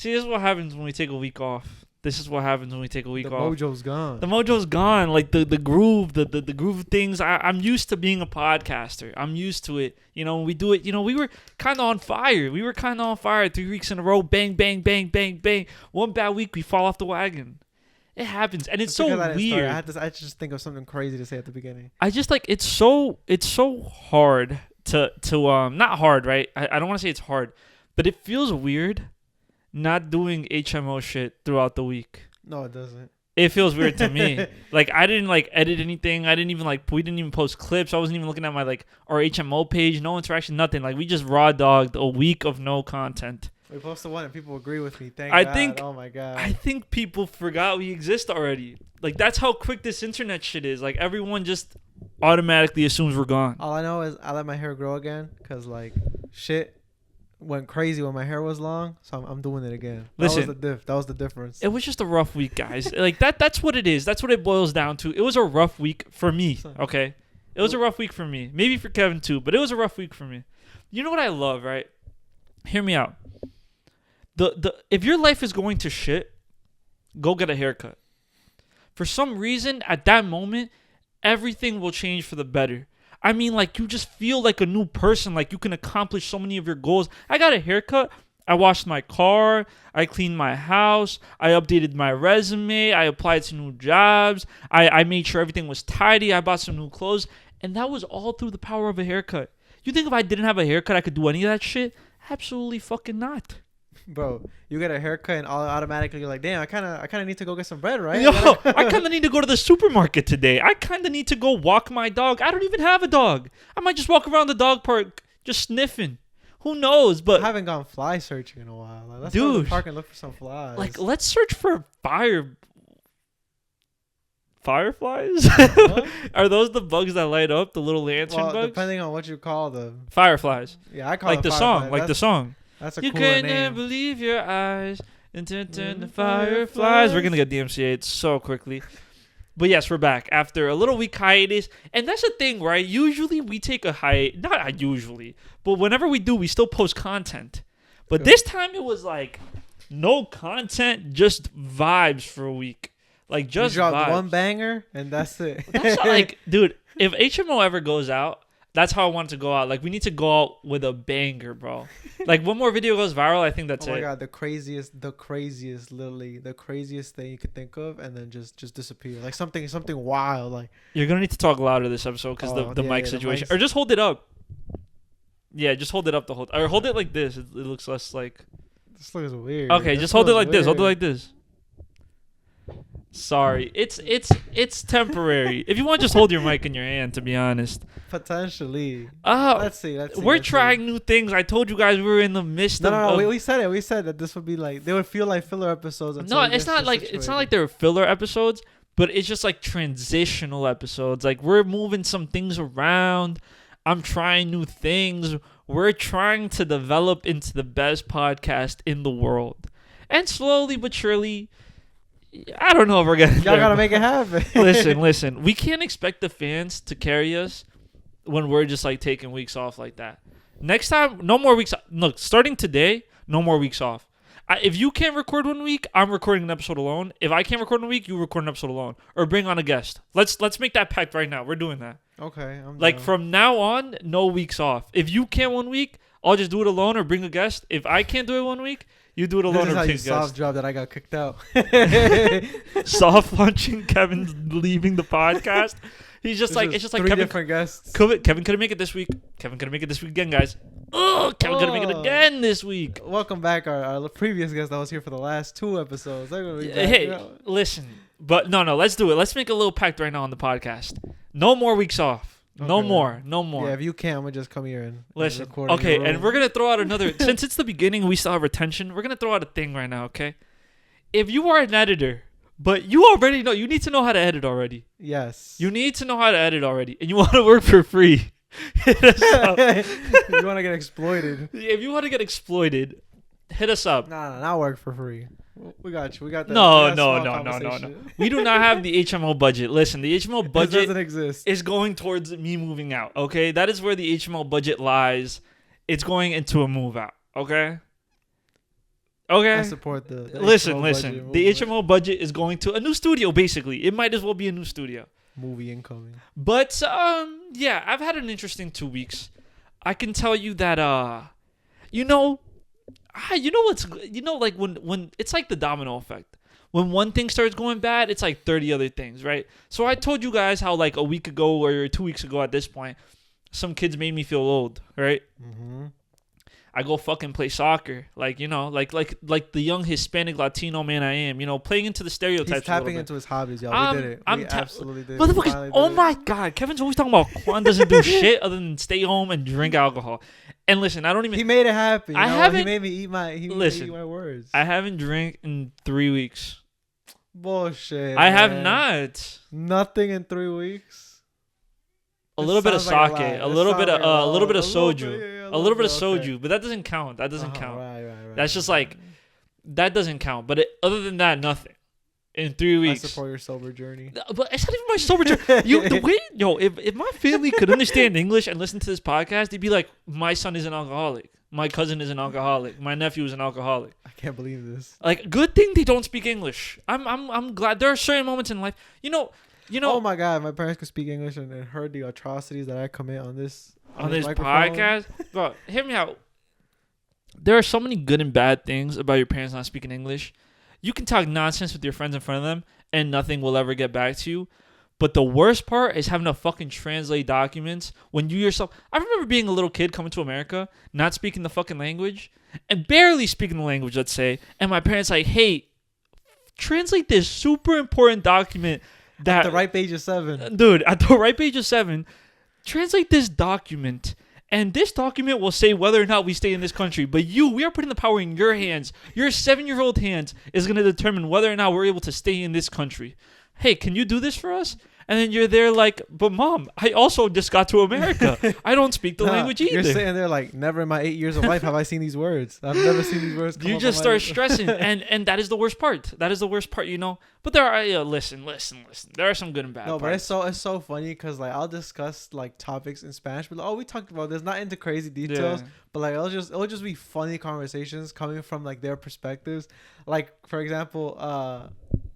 See, this is what happens when we take a week off. This is what happens when we take a week off. The mojo's gone. The mojo's gone. Like the groove, the groove of things. I'm used to being a podcaster. I'm used to it. You know, when we do it, you know, we were kind of on fire. 3 weeks in a row. Bang, bang, bang, bang, bang. One bad week, we fall off the wagon. It happens, and it's so weird. I just think of something crazy to say at the beginning. I just like it's so hard to not hard, right? I don't want to say it's hard, but it feels weird not doing HMO shit throughout the week. No, it doesn't. It feels weird to me. Like I didn't like edit anything. I didn't even we didn't even post clips. I wasn't even looking at my our HMO page. No interaction, nothing. Like we just raw dogged a week of no content. We posted one and people agree with me. Thank God. Oh my God. I think people forgot we exist already. Like that's how quick this internet shit is. Like everyone just automatically assumes we're gone. All I know is I let my hair grow again because shit went crazy when my hair was long, so I'm doing it again. Listen, that was the difference. It was just a rough week, guys. That's what it is. That's what it boils down to. It was a rough week for me, okay? It was a rough week for me. Maybe for Kevin too, but it was a rough week for me. You know what I love, right? Hear me out. If your life is going to shit, go get a haircut. For some reason, at that moment, everything will change for the better. I mean, you just feel like a new person. Like you can accomplish so many of your goals. I got a haircut. I washed my car. I cleaned my house. I updated my resume. I applied to new jobs. I made sure everything was tidy. I bought some new clothes. And that was all through the power of a haircut. You think if I didn't have a haircut, I could do any of that shit? Absolutely fucking not. Bro, you get a haircut and automatically you're like, damn, I kind of need to go get some bread, right? Yo, I kind of need to go to the supermarket today. I kind of need to go walk my dog. I don't even have a dog. I might just walk around the dog park just sniffing. Who knows? But I haven't gone fly searching in a while. Let's dude, go to the park and look for some flies. Let's search for fireflies. Are those the bugs that light up? The little lantern bugs? Depending on what you call them. Fireflies. Yeah, I call them the song. Like the song. That's a you cooler couldn't name. believe your eyes and turn the fireflies. We're gonna get DMCA'd so quickly. But yes, we're back after a little week hiatus. And that's the thing, right? Usually we take a hiatus. Not usually, but whenever we do, we still post content. But this time it was no content, just vibes for a week. Just you dropped vibes. one banger and that's it. That's not, dude, if HMO ever goes out, that's how I want it to go out. We need to go out with a banger, bro. One more video goes viral, I think that's it. Oh my God, the craziest, literally the craziest thing you could think of, and then just disappear. Something wild. You're gonna need to talk louder this episode because the mic situation. Or just hold it up. Yeah, just hold it up or hold it like this. It looks less This looks weird. Okay, just hold it like this. Hold it like this. Sorry, it's temporary. If you want, just hold your mic in your hand. To be honest, potentially. Let's see. We're trying new things. I told you guys we were in the midst of. No. We said it. We said that this would be they would feel like filler episodes. No, it's not like they're filler episodes, but it's just transitional episodes. We're moving some things around. I'm trying new things. We're trying to develop into the best podcast in the world, and slowly but surely. I don't know if we're gonna. Y'all gotta make it happen. Listen. We can't expect the fans to carry us when we're just taking weeks off like that. Next time, no more weeks. Look, starting today, no more weeks off. If you can't record 1 week, I'm recording an episode alone. If I can't record 1 week, you record an episode alone, or bring on a guest. Let's make that pact right now. We're doing that. Okay. From now on, no weeks off. If you can't 1 week, I'll just do it alone or bring a guest. If I can't do it 1 week. You do it alone. This is how you soft job that I got kicked out. Soft launching Kevin's leaving the podcast. He's just it's just three different guests. Kevin couldn't make it this week. Kevin couldn't make it this week again, guys. Kevin couldn't make it again this week. Welcome back, our previous guest that was here for the last 2 episodes. Hey, listen, but no, let's do it. Let's make a little pact right now on the podcast. No more weeks off. Okay, no more. Yeah, if you can, I'm gonna just come here and listen. Record okay, and we're gonna throw out another. Since it's the beginning, we still have retention. We're gonna throw out a thing right now. Okay, if you are an editor, but you already know, you need to know how to edit already. Yes. You need to know how to edit already, and you want to work for free. Hit us up. You want to get exploited? If you want to get exploited, hit us up. Nah, not work for free. We got you. We got that. No. We do not have the HMO budget. Listen, the HMO budget doesn't exist. Is going towards me moving out. Okay, that is where the HMO budget lies. It's going into a move out. Okay. Okay. I support the Listen. HMO The budget HMO budget is going to a new studio. Basically, it might as well be a new studio. movie incoming. But yeah, I've had an interesting 2 weeks. I can tell you that you know, like when it's like the domino effect. When one thing starts going bad, it's like 30 other things, right? So I told you guys how like a week ago or 2 weeks ago at this point, some kids made me feel old, right? Mm-hmm. I go fucking play soccer, like the young Hispanic Latino man I am, playing into the stereotypes. He's a little tapping bit. into his hobbies, y'all. We did it. We absolutely did it. We Motherfuckers, finally oh did my it. god, Kevin's always talking about Quan doesn't do shit other than stay home and drink alcohol. And listen, I don't even. He made it happen. I haven't. He made me eat my. He made me eat my words. I haven't drank in 3 weeks. Bullshit. I have man. not. Nothing in 3 weeks. A little bit of sake, a little bit of soju, a little bit of soju, okay. but that doesn't count. That doesn't count. Right. That's just like that doesn't count. But other than that, nothing. In 3 weeks. I support your sober journey. But it's not even my sober journey. If my family could understand English and listen to this podcast, they'd be like, my son is an alcoholic. My cousin is an alcoholic. My nephew is an alcoholic. I can't believe this. Like, good thing they don't speak English. I'm glad there are certain moments in life. Oh my god, my parents could speak English and heard the atrocities that I commit on this podcast. Bro, hear me out. There are so many good and bad things about your parents not speaking English. You can talk nonsense with your friends in front of them and nothing will ever get back to you. But the worst part is having to fucking translate documents when you yourself. I remember being a little kid coming to America, not speaking the fucking language, and barely speaking the language, let's say. And my parents like, hey, translate this super important document that. At the right page of 7. Dude, at the right page of 7, translate this document. And this document will say whether or not we stay in this country. But we are putting the power in your hands. Your 7-year-old hands is going to determine whether or not we're able to stay in this country. Hey, can you do this for us? And then you're there like, but mom, I also just got to America. I don't speak the language either. You're sitting there like, never in my 8 years of life have I seen these words. I've never seen these words come You up just on start my- stressing. And that is the worst part. That is the worst part, But there are, listen. There are some good and bad No, parts. but it's so funny because like I'll discuss like topics in Spanish, but we talked about this, not into crazy details, Yeah. but like it'll just be funny conversations coming from like their perspectives. Like for example,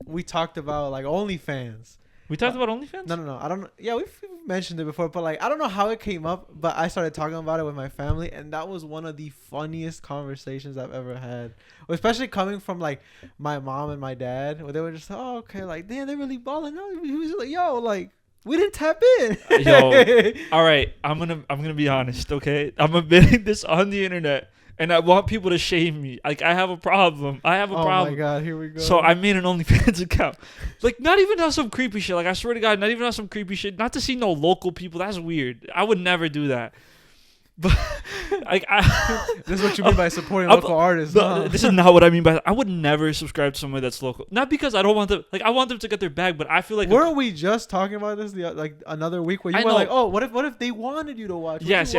we talked about like OnlyFans. We talked about OnlyFans? No. I don't know. Yeah, we've mentioned it before, but like I don't know how it came up, but I started talking about it with my family, and that was one of the funniest conversations I've ever had. Especially coming from like my mom and my dad, where they were just like, oh, okay, like damn, they really balling. No, he was like, yo, like we didn't tap in. Yo, all right, I'm gonna be honest, okay? I'm admitting this on the internet. And I want people to shame me. Like, I have a problem. Oh my god, here we go. So I made an OnlyFans account. Like, not even on some creepy shit. Like, I swear to God, not even on some creepy shit. Not to see no local people. That's weird. I would never do that. But, like, this is what you mean by supporting local artists. This is not what I mean by that. I would never subscribe to somebody that's local. Not because I don't want them. Like, I want them to get their bag, but I feel like. Weren't we just talking about this like another week where you were like, oh, what if they wanted you to watch? Yes.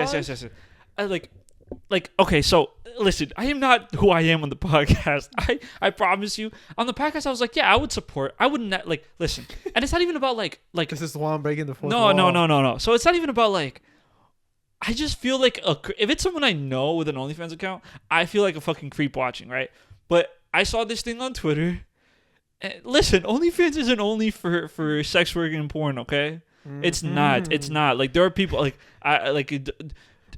Like, okay, so listen, I am not who I am on the podcast. I promise you. On the podcast, I was like, yeah, I would support. I wouldn't like listen, and it's not even about like. This is the one breaking the fourth wall. No. So it's not even about like. I just feel like if it's someone I know with an OnlyFans account, I feel like a fucking creep watching, right? But I saw this thing on Twitter. And listen, OnlyFans isn't only for sex work and porn, okay? Mm-hmm. It's not. Like there are people like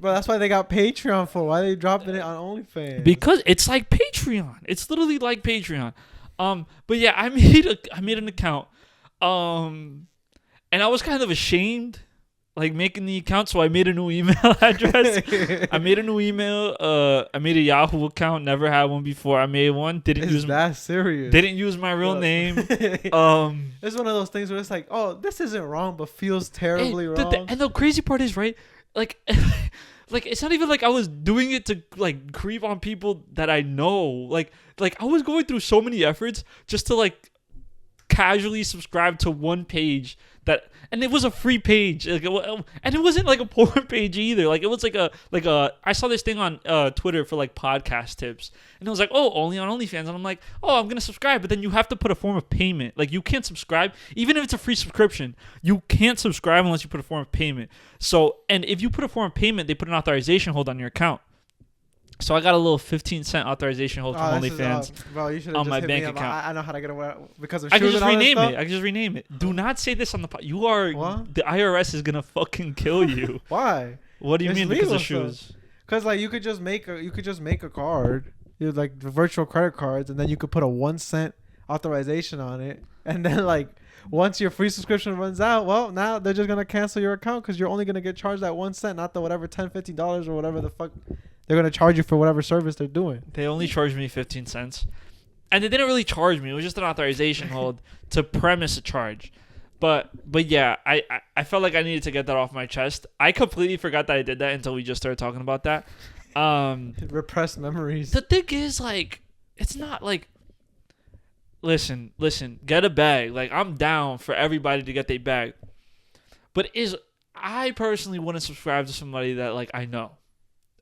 Bro, that's why they got Patreon for. Why are they dropping it on OnlyFans? Because it's like Patreon. It's literally like Patreon. But yeah, I made an account. And I was kind of ashamed, like making the account, so I made a new email address. I made a new email. I made a Yahoo account. Never had one before. I made one. Didn't use my real name. It's one of those things where it's like, oh, this isn't wrong, but feels terribly wrong. And the crazy part is, right? Like, like it's not even like I was doing it to like creep on people that I know. Like I was going through so many efforts just to like casually subscribe to one page and it was a free page, and it wasn't like a porn page either. Like it was like a I saw this thing on Twitter for like podcast tips, and it was like, oh, only on OnlyFans, and I'm like, oh, I'm gonna subscribe, but then you have to put a form of payment. Like you can't subscribe even if it's a free subscription. You can't subscribe unless you put a form of payment. So, and if you put a form of payment, they put an authorization hold on your account. So I got a little 15-cent authorization hold from OnlyFans bro, you should on have my just hit me bank up. account. I know how to get away because of I can shoes just and all that rename stuff. it. I can just rename it. Do not say this on the pod. You are What? the IRS is gonna fucking kill you. Why? What do you It's mean because legal of shoes? Because like you could just make a card, like the virtual credit cards, and then you could put a 1 cent authorization on it, and then like once your free subscription runs out, well now they're just gonna cancel your account because you're only gonna get charged that 1 cent, not the whatever $10-$15 or whatever the fuck they're gonna charge you for whatever service they're doing. They only charged me 15 cents, and they didn't really charge me. It was just an authorization hold to premise a charge. But yeah, I felt like I needed to get that off my chest. I completely forgot that I did that until we just started talking about that. Repressed memories. The thing is, like, it's not like, listen, get a bag. Like, I'm down for everybody to get their bag. But I personally wouldn't subscribe to somebody that, like, I know.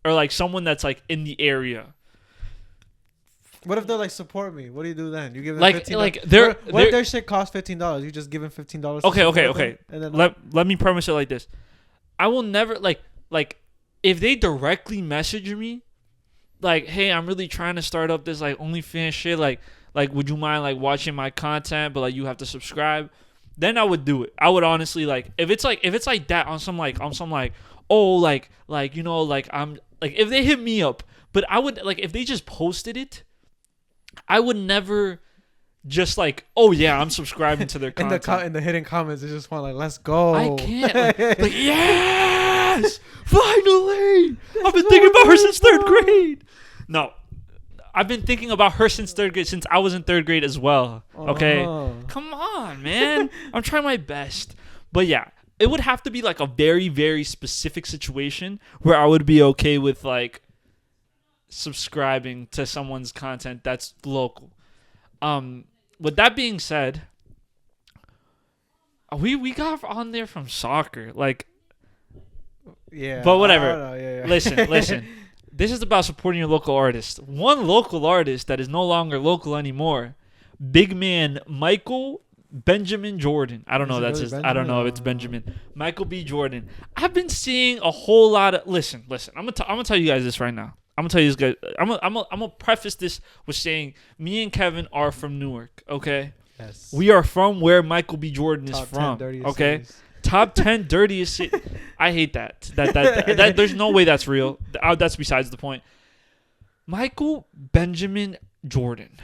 Or, like, someone that's, like, in the area. What if they're like, support me? What do you do then? You give them Like, $15. like, what if their shit costs $15? You just give them $15. Okay. And then Let me premise it like this. I will never, like, if they directly message me, like, hey, I'm really trying to start up this, like, OnlyFans shit, like, would you mind, like, watching my content, but, like, you have to subscribe, then I would do it. I would honestly, like, if it's like that on some, oh, like, you know, like, I'm, like, if they hit me up, but I would, like, if they just posted it, I would never just, like, oh, yeah, I'm subscribing to their content. in the hidden comments, they just want, like, let's go. I can't. Like yes! Finally! I've been thinking about her since third grade. No. I've been thinking about her since third grade, since I was in third grade as well. Okay? Come on, man. I'm trying my best. But yeah, it would have to be like a very, very specific situation where I would be okay with, like, subscribing to someone's content that's local. With that being said, we got on there from soccer, like, yeah. But whatever. I don't know. Yeah. Listen. This is about supporting your local artist. One local artist that is no longer local anymore, big man Michael Benjamin Jordan. I don't know. That's his. I don't know if it's Benjamin. Michael B. Jordan. I've been seeing a whole lot of. Listen. I'm gonna tell you guys this right now. I'm gonna tell you this, guys. I'm gonna preface this with saying me and Kevin are from Newark. Okay. Yes. We are from where Michael B. Jordan is Top 10 from. dirtiest Okay. cities. Top 10 dirtiest city. I hate that. That there's no way that's real. That's besides the point. Michael Benjamin Jordan.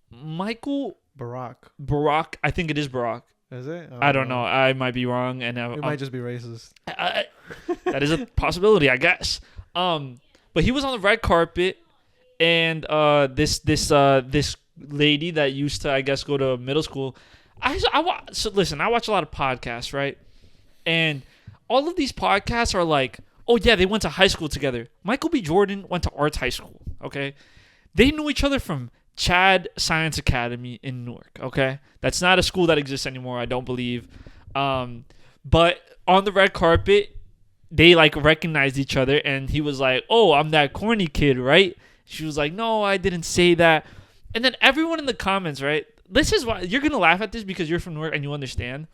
Michael Barack. I think it is Barack. Is it? I don't know. I might be wrong, and It might just be racist. that is a possibility, I guess. But he was on the red carpet, and this lady that used to, I guess, go to middle school. So listen, I watch a lot of podcasts, right? And all of these podcasts are like, oh yeah, they went to high school together. Michael B. Jordan went to Arts High School, okay? They knew each other from Chad Science Academy in Newark, okay? That's not a school that exists anymore, I don't believe. But on the red carpet, they, like, recognized each other, and he was like, oh, I'm that corny kid, right? She was like, no, I didn't say that. And then everyone in the comments, right? This is why you're going to laugh at this because you're from Newark and you understand.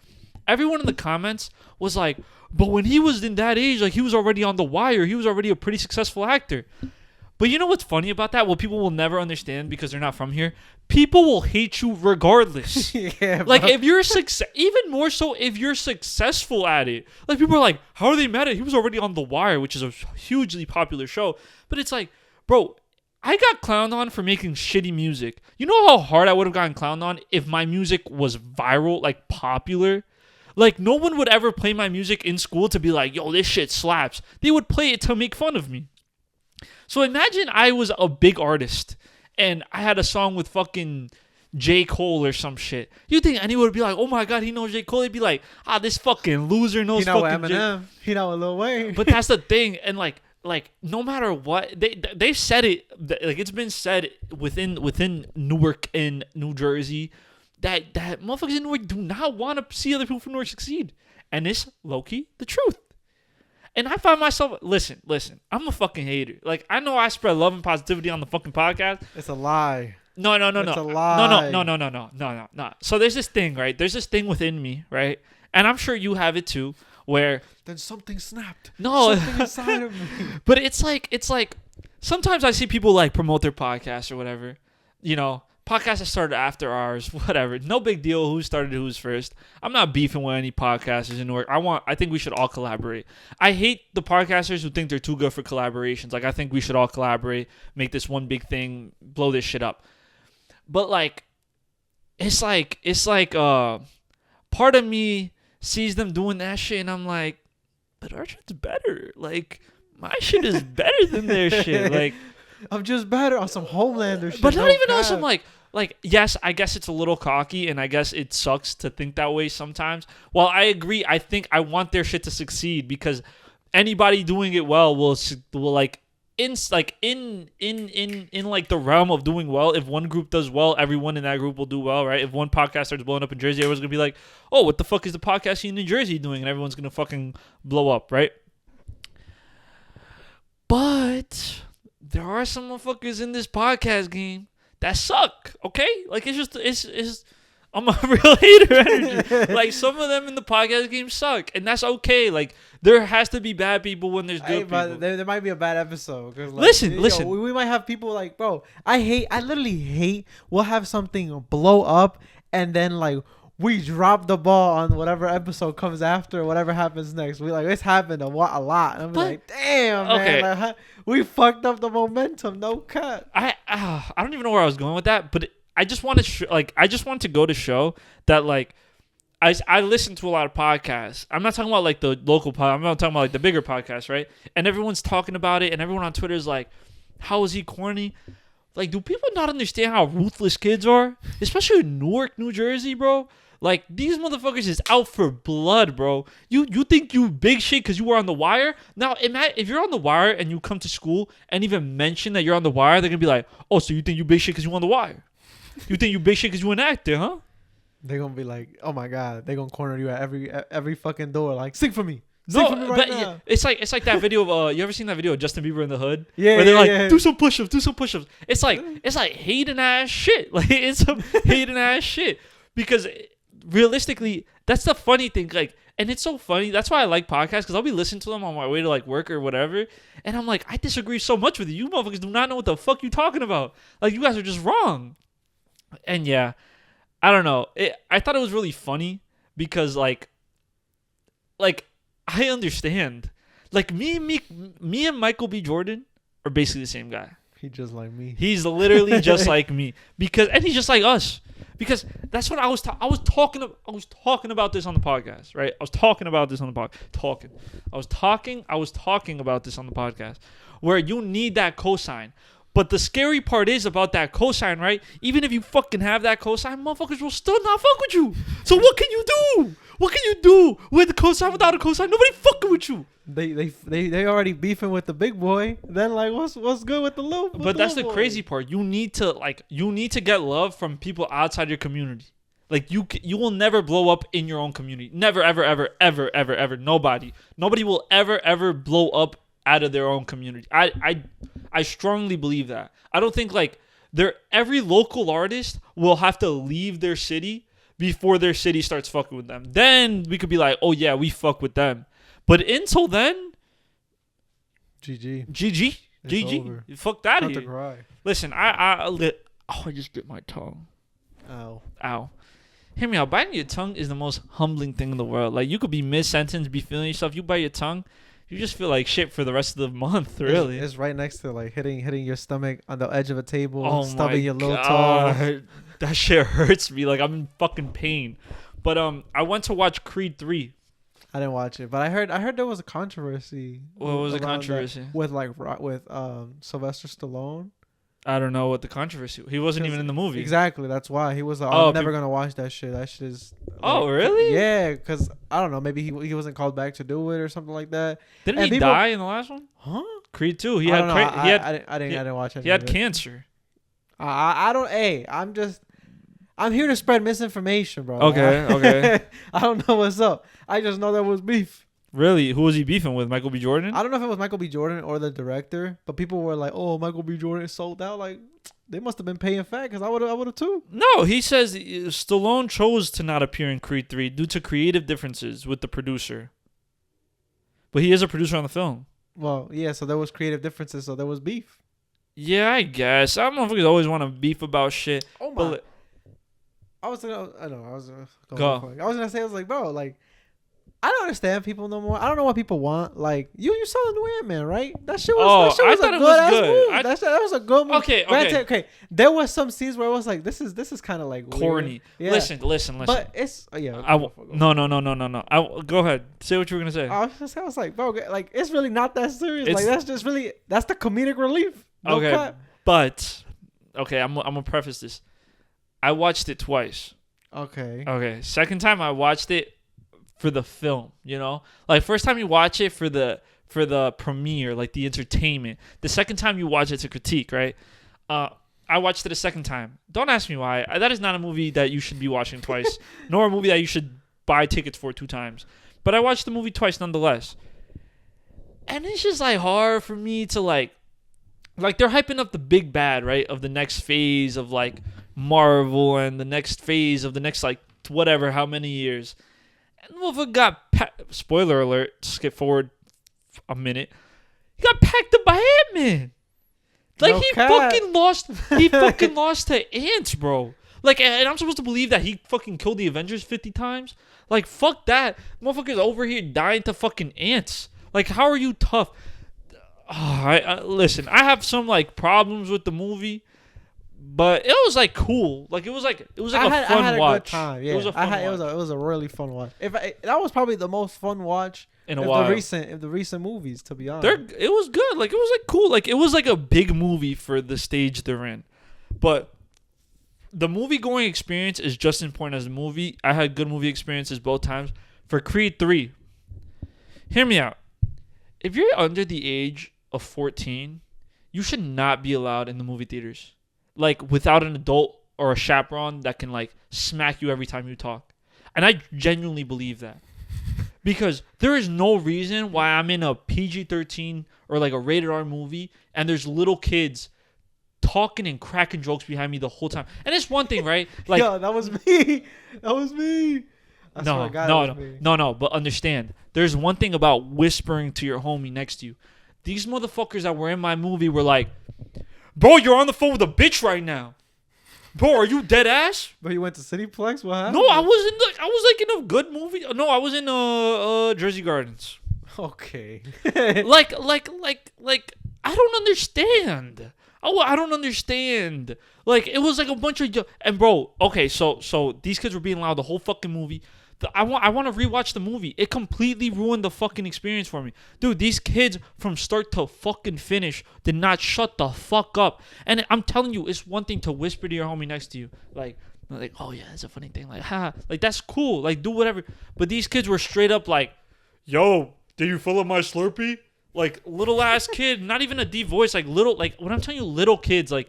Everyone in the comments was like, but when he was in that age, like, he was already on The Wire. He was already a pretty successful actor. But you know what's funny about that? What people will never understand because they're not from here? People will hate you regardless. Yeah, like, if you're even more so if you're successful at it. Like, people are like, how are they mad at it? He was already on The Wire, which is a hugely popular show. But it's like, bro, I got clowned on for making shitty music. You know how hard I would have gotten clowned on if my music was viral, like, popular? Like, no one would ever play my music in school to be like, yo, this shit slaps. They would play it to make fun of me. So imagine I was a big artist and I had a song with fucking J. Cole or some shit. You think anyone would be like, oh my God, he knows J. Cole? They'd be like, this fucking loser knows fucking Eminem. He know a Lil Wayne. But that's the thing. And like no matter what, they've said it, like, it's been said within Newark and New Jersey that motherfuckers in Newark do not want to see other people from Newark succeed. And it's low-key the truth. And I find myself, listen, I'm a fucking hater. Like, I know I spread love and positivity on the fucking podcast. It's a lie. No. It's a lie. No. So there's this thing, right? There's this thing within me, right? And I'm sure you have it too, where then something snapped. No. Something inside of me. But it's like sometimes I see people like promote their podcast or whatever. You know, podcasts that started after ours, whatever. No big deal who started who's first. I'm not beefing with any podcasters in Newark. I think we should all collaborate. I hate the podcasters who think they're too good for collaborations. Like, I think we should all collaborate, make this one big thing, blow this shit up. But like, it's like part of me sees them doing that shit, and I'm like, but our shit's better. Like, my shit is better than their shit. Like, I'm just better on some Homelander shit. but not even on some like, yes, I guess it's a little cocky, and I guess it sucks to think that way sometimes. Well, I agree. I think I want their shit to succeed, because anybody doing it well will like in like the realm of doing well. If one group does well, everyone in that group will do well, right? If one podcast starts blowing up in Jersey, everyone's gonna be like, oh, what the fuck is the podcast scene in Jersey doing? And everyone's gonna fucking blow up, right? But there are some motherfuckers in this podcast game that suck, okay? Like, it's I'm a real hater energy. Like, some of them in the podcast game suck, and that's okay. Like, there has to be bad people when there's good people. There might be a bad episode. Like, listen. We might have people like, bro, I literally hate, we'll have something blow up, and then, like, we drop the ball on whatever episode comes after, whatever happens next. We like, it's happened a lot. And I'm like, damn, okay, man, like, we fucked up the momentum. No cut. I don't even know where I was going with that, but I just want to go to show that, like, I listen to a lot of podcasts. I'm not talking about like the local pod. I'm not talking about like the bigger podcasts, right? And everyone's talking about it, and everyone on Twitter is like, "How is he corny?" Like, do people not understand how ruthless kids are, especially in Newark, New Jersey, bro? Like, these motherfuckers is out for blood, bro. You think you big shit because you were on The Wire? Now, if you're on The Wire and you come to school and even mention that you're on The Wire, they're gonna be like, "Oh, so you think you big shit because you on The Wire? You think you big shit because you an actor, huh?" They're gonna be like, "Oh my god," they're gonna corner you at every fucking door. Like, sing for me. Sing for me right now. Yeah, it's like that video of you ever seen that video of Justin Bieber in the hood? Yeah, where they're like, yeah. do some push-ups. It's like hating ass shit. Like, it's some hating ass shit, because realistically, that's the funny thing. Like, and it's so funny. That's why I like podcasts, because I'll be listening to them on my way to like work or whatever, and I'm like, I disagree so much with you. You motherfuckers do not know what the fuck you talking about. Like, you guys are just wrong. And yeah, I don't know. I thought it was really funny because like I understand. Like, me and Michael B. Jordan are basically the same guy. He's just like me. He's literally just like me, and he's just like us. Because that's what I was talking about this on the podcast, right? I was talking about this on the podcast. I was talking about this on the podcast, where you need that cosign. But the scary part is about that cosign, right? Even if you fucking have that cosign, motherfuckers will still not fuck with you. So what can you do? What can you do with a cosign, without a cosign? Nobody fucking with you. They already beefing with the big boy. Then like, what's good with the little? But that's the crazy part. You need to get love from people outside your community. Like, you will never blow up in your own community. Never, ever, ever, ever, ever, ever. Nobody will ever blow up out of their own community. I strongly believe that. I don't think like every local artist will have to leave their city before their city starts fucking with them. Then we could be like, oh yeah, we fuck with them. But until then, GG. Fuck that here. Cry. Listen, I just bit my tongue. Ow. Hear me out. Biting your tongue is the most humbling thing in the world. Like, you could be mid-sentence, be feeling yourself. You bite your tongue, you just feel like shit for the rest of the month, really. It's right next to, like, hitting your stomach on the edge of a table, oh stubbing your little God. toe. That shit hurts me. Like, I'm in fucking pain. But I went to watch Creed 3. I didn't watch it, but I heard there was a controversy. What was the controversy? With Sylvester Stallone. I don't know what the controversy. He wasn't even in the movie. Exactly, that's why he was like, I'm never gonna watch that shit. That shit is. Oh, really? Yeah, because I don't know. Maybe he wasn't called back to do it or something like that. Didn't he die in the last one? Huh? Creed 2. I didn't watch it. He had cancer. I don't. Hey, I'm here to spread misinformation, bro. Okay. I don't know what's up. I just know there was beef. Really? Who was he beefing with? Michael B. Jordan? I don't know if it was Michael B. Jordan or the director, but people were like, "Oh, Michael B. Jordan is sold out." Like, they must have been paying fat, because I would have too. No, he says Stallone chose to not appear in Creed 3 due to creative differences with the producer. But he is a producer on the film. Well, yeah, so there was creative differences, so there was beef. Yeah, I guess. Some motherfuckers always want to beef about shit. Oh my! But I was gonna. I know. I was go. gonna. I was gonna say. I was like, bro, like I don't understand people no more. I don't know what people want. Like you saw the new Ant-Man, right? That shit was I a thought it good was ass good. move. That was a good move. Okay. Granted, okay. There was some scenes where it was like, this is kind of like Corny. weird. Yeah. Listen. But it's yeah. No. Go ahead. Say what you were gonna say. I was like, bro, like it's really not that serious. It's- Like that's the comedic relief. No Okay, cut. but okay, I'm gonna preface this. I watched it twice. Okay. Okay, second time I watched it for the film. You know, like first time you watch it for the premiere, like the entertainment. The second time you watch it to critique, right? I watched it a second time. Don't ask me why. That is not a movie that you should be watching twice, nor a movie that you should buy tickets for 2 times. But I watched the movie twice nonetheless, and it's just like hard for me to like they're hyping up the big bad, right, of the next phase of like Marvel and the next phase of the next like whatever how many years. And the motherfucker got spoiler alert, skip forward a minute. He got packed up by Ant-Man. Like No he cap. fucking lost to ants, bro. Like, and I'm supposed to believe that he fucking killed the Avengers 50 times? Like, fuck that. Motherfucker's over here dying to fucking ants. Like, how are you tough? Listen, I have some like problems with the movie, but it was like cool. Like it was like a fun watch. A good time. Yeah, it was a fun watch. It was a really fun watch. That was probably the most fun watch in a while. The recent movies, to be honest. It was good. Like it was like cool. Like it was like a big movie for the stage they're in. But the movie going experience is just as important as the movie. I had good movie experiences both times. For Creed 3, hear me out. If you're under the age of 14, you should not be allowed in the movie theaters. Like without an adult or a chaperone that can like smack you every time you talk. And I genuinely believe that. Because there is no reason why I'm in a PG-13 or like a rated R movie and there's little kids talking and cracking jokes behind me the whole time. And it's one thing, right? Like, yo, that was me. That was me. No. But understand, there's one thing about whispering to your homie next to you. These motherfuckers that were in my movie were like, bro, you're on the phone with a bitch right now. Bro, are you dead ass? But you went to Cityplex? What happened? No, I was like in a good movie. No, I was in Jersey Gardens. Okay. like I don't understand. I don't understand. Like it was like a bunch of and bro. Okay, so these kids were being loud the whole fucking movie. I want to rewatch the movie. It completely ruined the fucking experience for me. Dude, these kids from start to fucking finish did not shut the fuck up. And I'm telling you, it's one thing to whisper to your homie next to you. Like, oh yeah, that's a funny thing. Like, ha. Like, that's cool. Like, do whatever. But these kids were straight up like, yo, did you fill up my Slurpee? Like, little ass kid. Not even a deep voice. Like, little, like, when I'm telling you little kids, like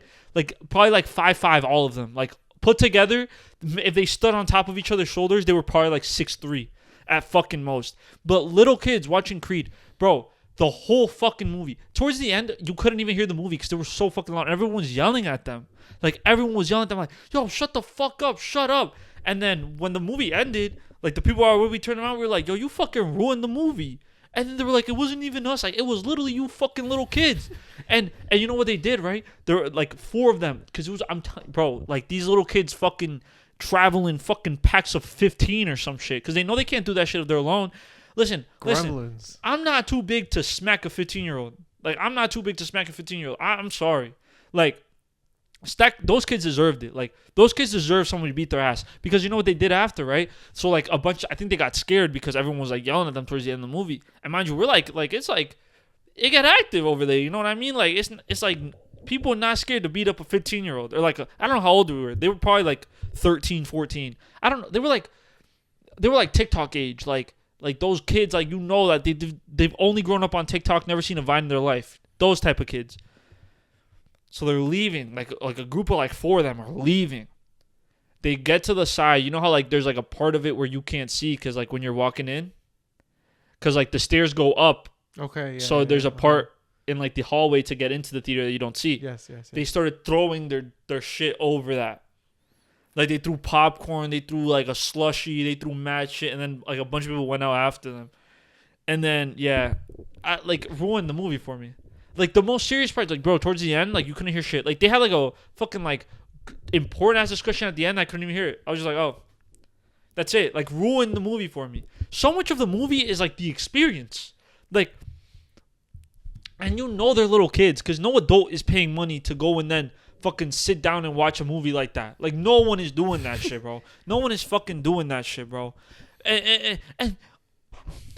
probably like 5'5", all of them. Like, put together, if they stood on top of each other's shoulders, they were probably like 6'3" at fucking most. But little kids watching Creed, bro, the whole fucking movie. Towards the end, you couldn't even hear the movie because they were so fucking loud. Everyone was yelling at them. Like, everyone was yelling at them like, yo, shut the fuck up, shut up. And then when the movie ended, like, the people where we turned around, we were like, yo, you fucking ruined the movie. And then they were like, it wasn't even us. Like, it was literally you fucking little kids. And you know what they did, right? There were like 4 of them. Because it was, bro, like these little kids fucking travel in fucking packs of 15 or some shit. Because they know they can't do that shit if they're alone. Listen. I'm not too big to smack a 15-year-old. Like, I'm not too big to smack a 15-year-old. I'm sorry. Like, those kids deserved it. Like, those kids deserve someone to beat their ass. Because you know what they did after, right? So, like, I think they got scared because everyone was, like, yelling at them towards the end of the movie. And mind you, we're like, it's like, it got active over there. You know what I mean? Like, it's like, people are not scared to beat up a 15-year-old. Or, like, I don't know how old we were. They were probably, like, 13, 14. I don't know. They were like TikTok age. Like those kids, like, you know that they've only grown up on TikTok, never seen a Vine in their life. Those type of kids. So they're leaving, like a group of like 4 of them are leaving. They get to the side. You know how like there's like a part of it where you can't see because like when you're walking in, because like the stairs go up. Okay. Yeah, so there's a part in like the hallway to get into the theater that you don't see. Yes. They started throwing their shit over that. Like they threw popcorn, they threw like a slushie, they threw mad shit, and then like a bunch of people went out after them. And then yeah, I like ruined the movie for me. Like the most serious part, like bro, towards the end, like you couldn't hear shit. Like they had like a fucking like important ass discussion at the end. I couldn't even hear it. I was just like, oh, that's it. Like ruined the movie for me. So much of the movie is like the experience. Like, and you know they're little kids because no adult is paying money to go and then fucking sit down and watch a movie like that. Like no one is doing that shit, bro. No one is fucking doing that shit, bro. And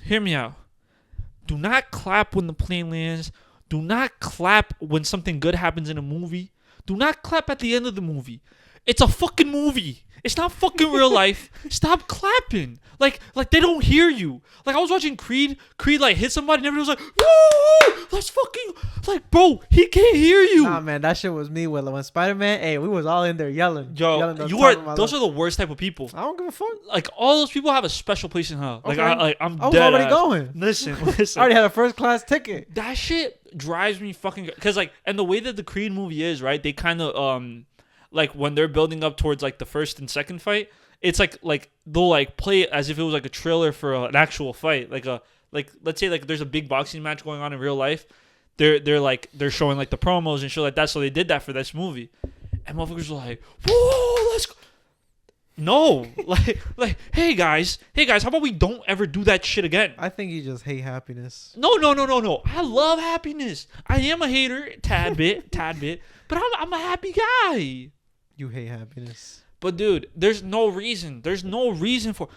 hear me out. Do not clap when the plane lands. Do not clap when something good happens in a movie. Do not clap at the end of the movie. It's a fucking movie. It's not fucking real life. Stop clapping. Like they don't hear you. Like I was watching Creed. Creed like hit somebody and everyone was like, woo! That's fucking like, bro, he can't hear you. Nah, man, that shit was me when Spider-Man. Hey, we was all in there yelling. Yo, yelling those are the worst type of people. I don't give a fuck. Like all those people have a special place in hell. Like okay. I'm I was dead already ass. going. Listen. I already had a first class ticket. That shit drives me fucking because like, and the way that the Creed movie is, right? They kind of like when they're building up towards like the first and second fight, it's like they'll like play it as if it was like a trailer for an actual fight. Like let's say like there's a big boxing match going on in real life. They're showing like the promos and shit like that. So they did that for this movie, and motherfuckers were like, whoa, let's go. No, like, hey guys, how about we don't ever do that shit again? I think you just hate happiness. No. I love happiness. I am a hater, tad bit, but I'm a happy guy. You hate happiness. But dude, there's no reason. There's no reason for.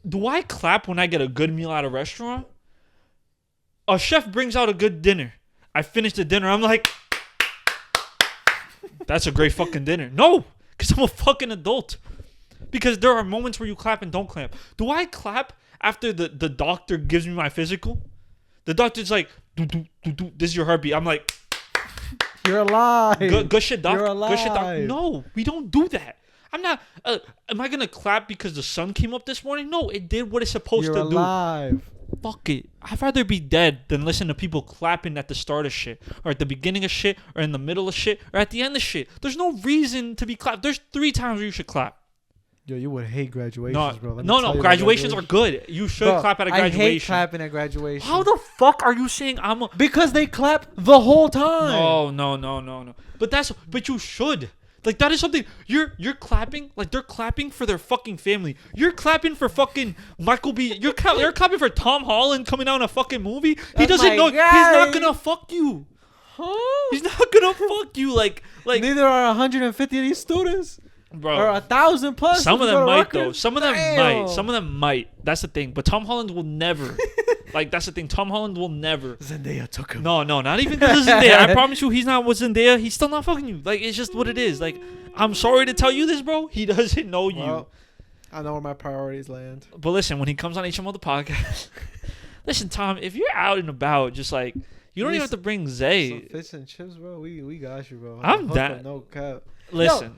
Do I clap when I get a good meal at a restaurant? A chef brings out a good dinner. I finish the dinner. I'm like, that's a great fucking dinner. No, because I'm a fucking adult. Because there are moments where you clap and don't clap. Do I clap after the doctor gives me my physical? The doctor's like, this is your heartbeat. I'm like, you're alive. Good shit, doc. You're alive. Good shit, doc. No, we don't do that. I'm not. Am I gonna clap because the sun came up this morning? No, it did what it's supposed you're to alive. do. Fuck it. I'd rather be dead than listen to people clapping at the start of shit, or at the beginning of shit, or in the middle of shit, or at the end of shit. There's no reason to be clapped. There's 3 times where you should clap. Yo, you would hate graduations, bro. No. Graduations are good. You should clap at a graduation. I hate clapping at graduation. How the fuck are you saying I'm a... Because they clap the whole time. No. But you should. Like that is something you're clapping. Like they're clapping for their fucking family. You're clapping for fucking Michael B. You're clapping for Tom Holland coming out in a fucking movie. He doesn't know. Guy. He's not gonna fuck you. Huh? He's not gonna fuck you. Like neither are 150 of these students. Bro, or 1,000 plus. Some of them might though. Some of them Damn. might. Some of them might. That's the thing. But Tom Holland will never. Like that's the thing. Tom Holland will never. Zendaya took him. No, not even because of Zendaya. I promise you, he's not with Zendaya. He's still not fucking you. Like it's just what it is. Like I'm sorry to tell you this, bro. He doesn't know you. Well, I know where my priorities land. But listen, when he comes on HMO the podcast, listen, Tom. If you're out and about, just like you don't even have to bring Zay. Some fish and chips, bro. We got you, bro. I'm down. No cap. Listen,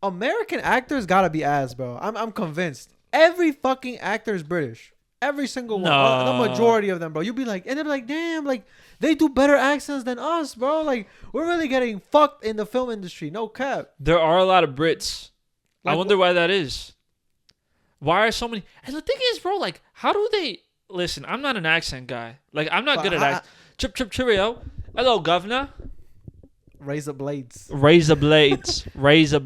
American actors gotta be ass, bro. I'm convinced. Every fucking actor is British. Every single one. The majority of them, bro. You'll be like, and they're like, damn, like they do better accents than us, bro. Like we're really getting fucked in the film industry. No cap. There are a lot of Brits. Like, I wonder why that is. Why are so many? And the thing is, bro, like, how do they listen? I'm not an accent guy. Like, I'm not good at accent. Chip, cheerio. Hello, governor. Razor blades. Razor blades. Razor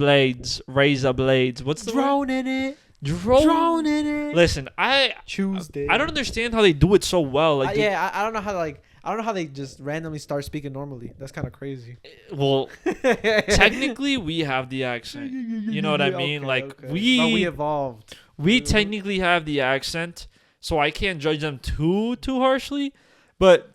blades. What's the drone in it? Drone in it. Listen, I don't understand how they do it so well. Like, I don't know how I don't know how they just randomly start speaking normally. That's kind of crazy. Well, technically we have the accent. You know what I mean? Okay. We evolved. We technically have the accent, so I can't judge them too harshly. But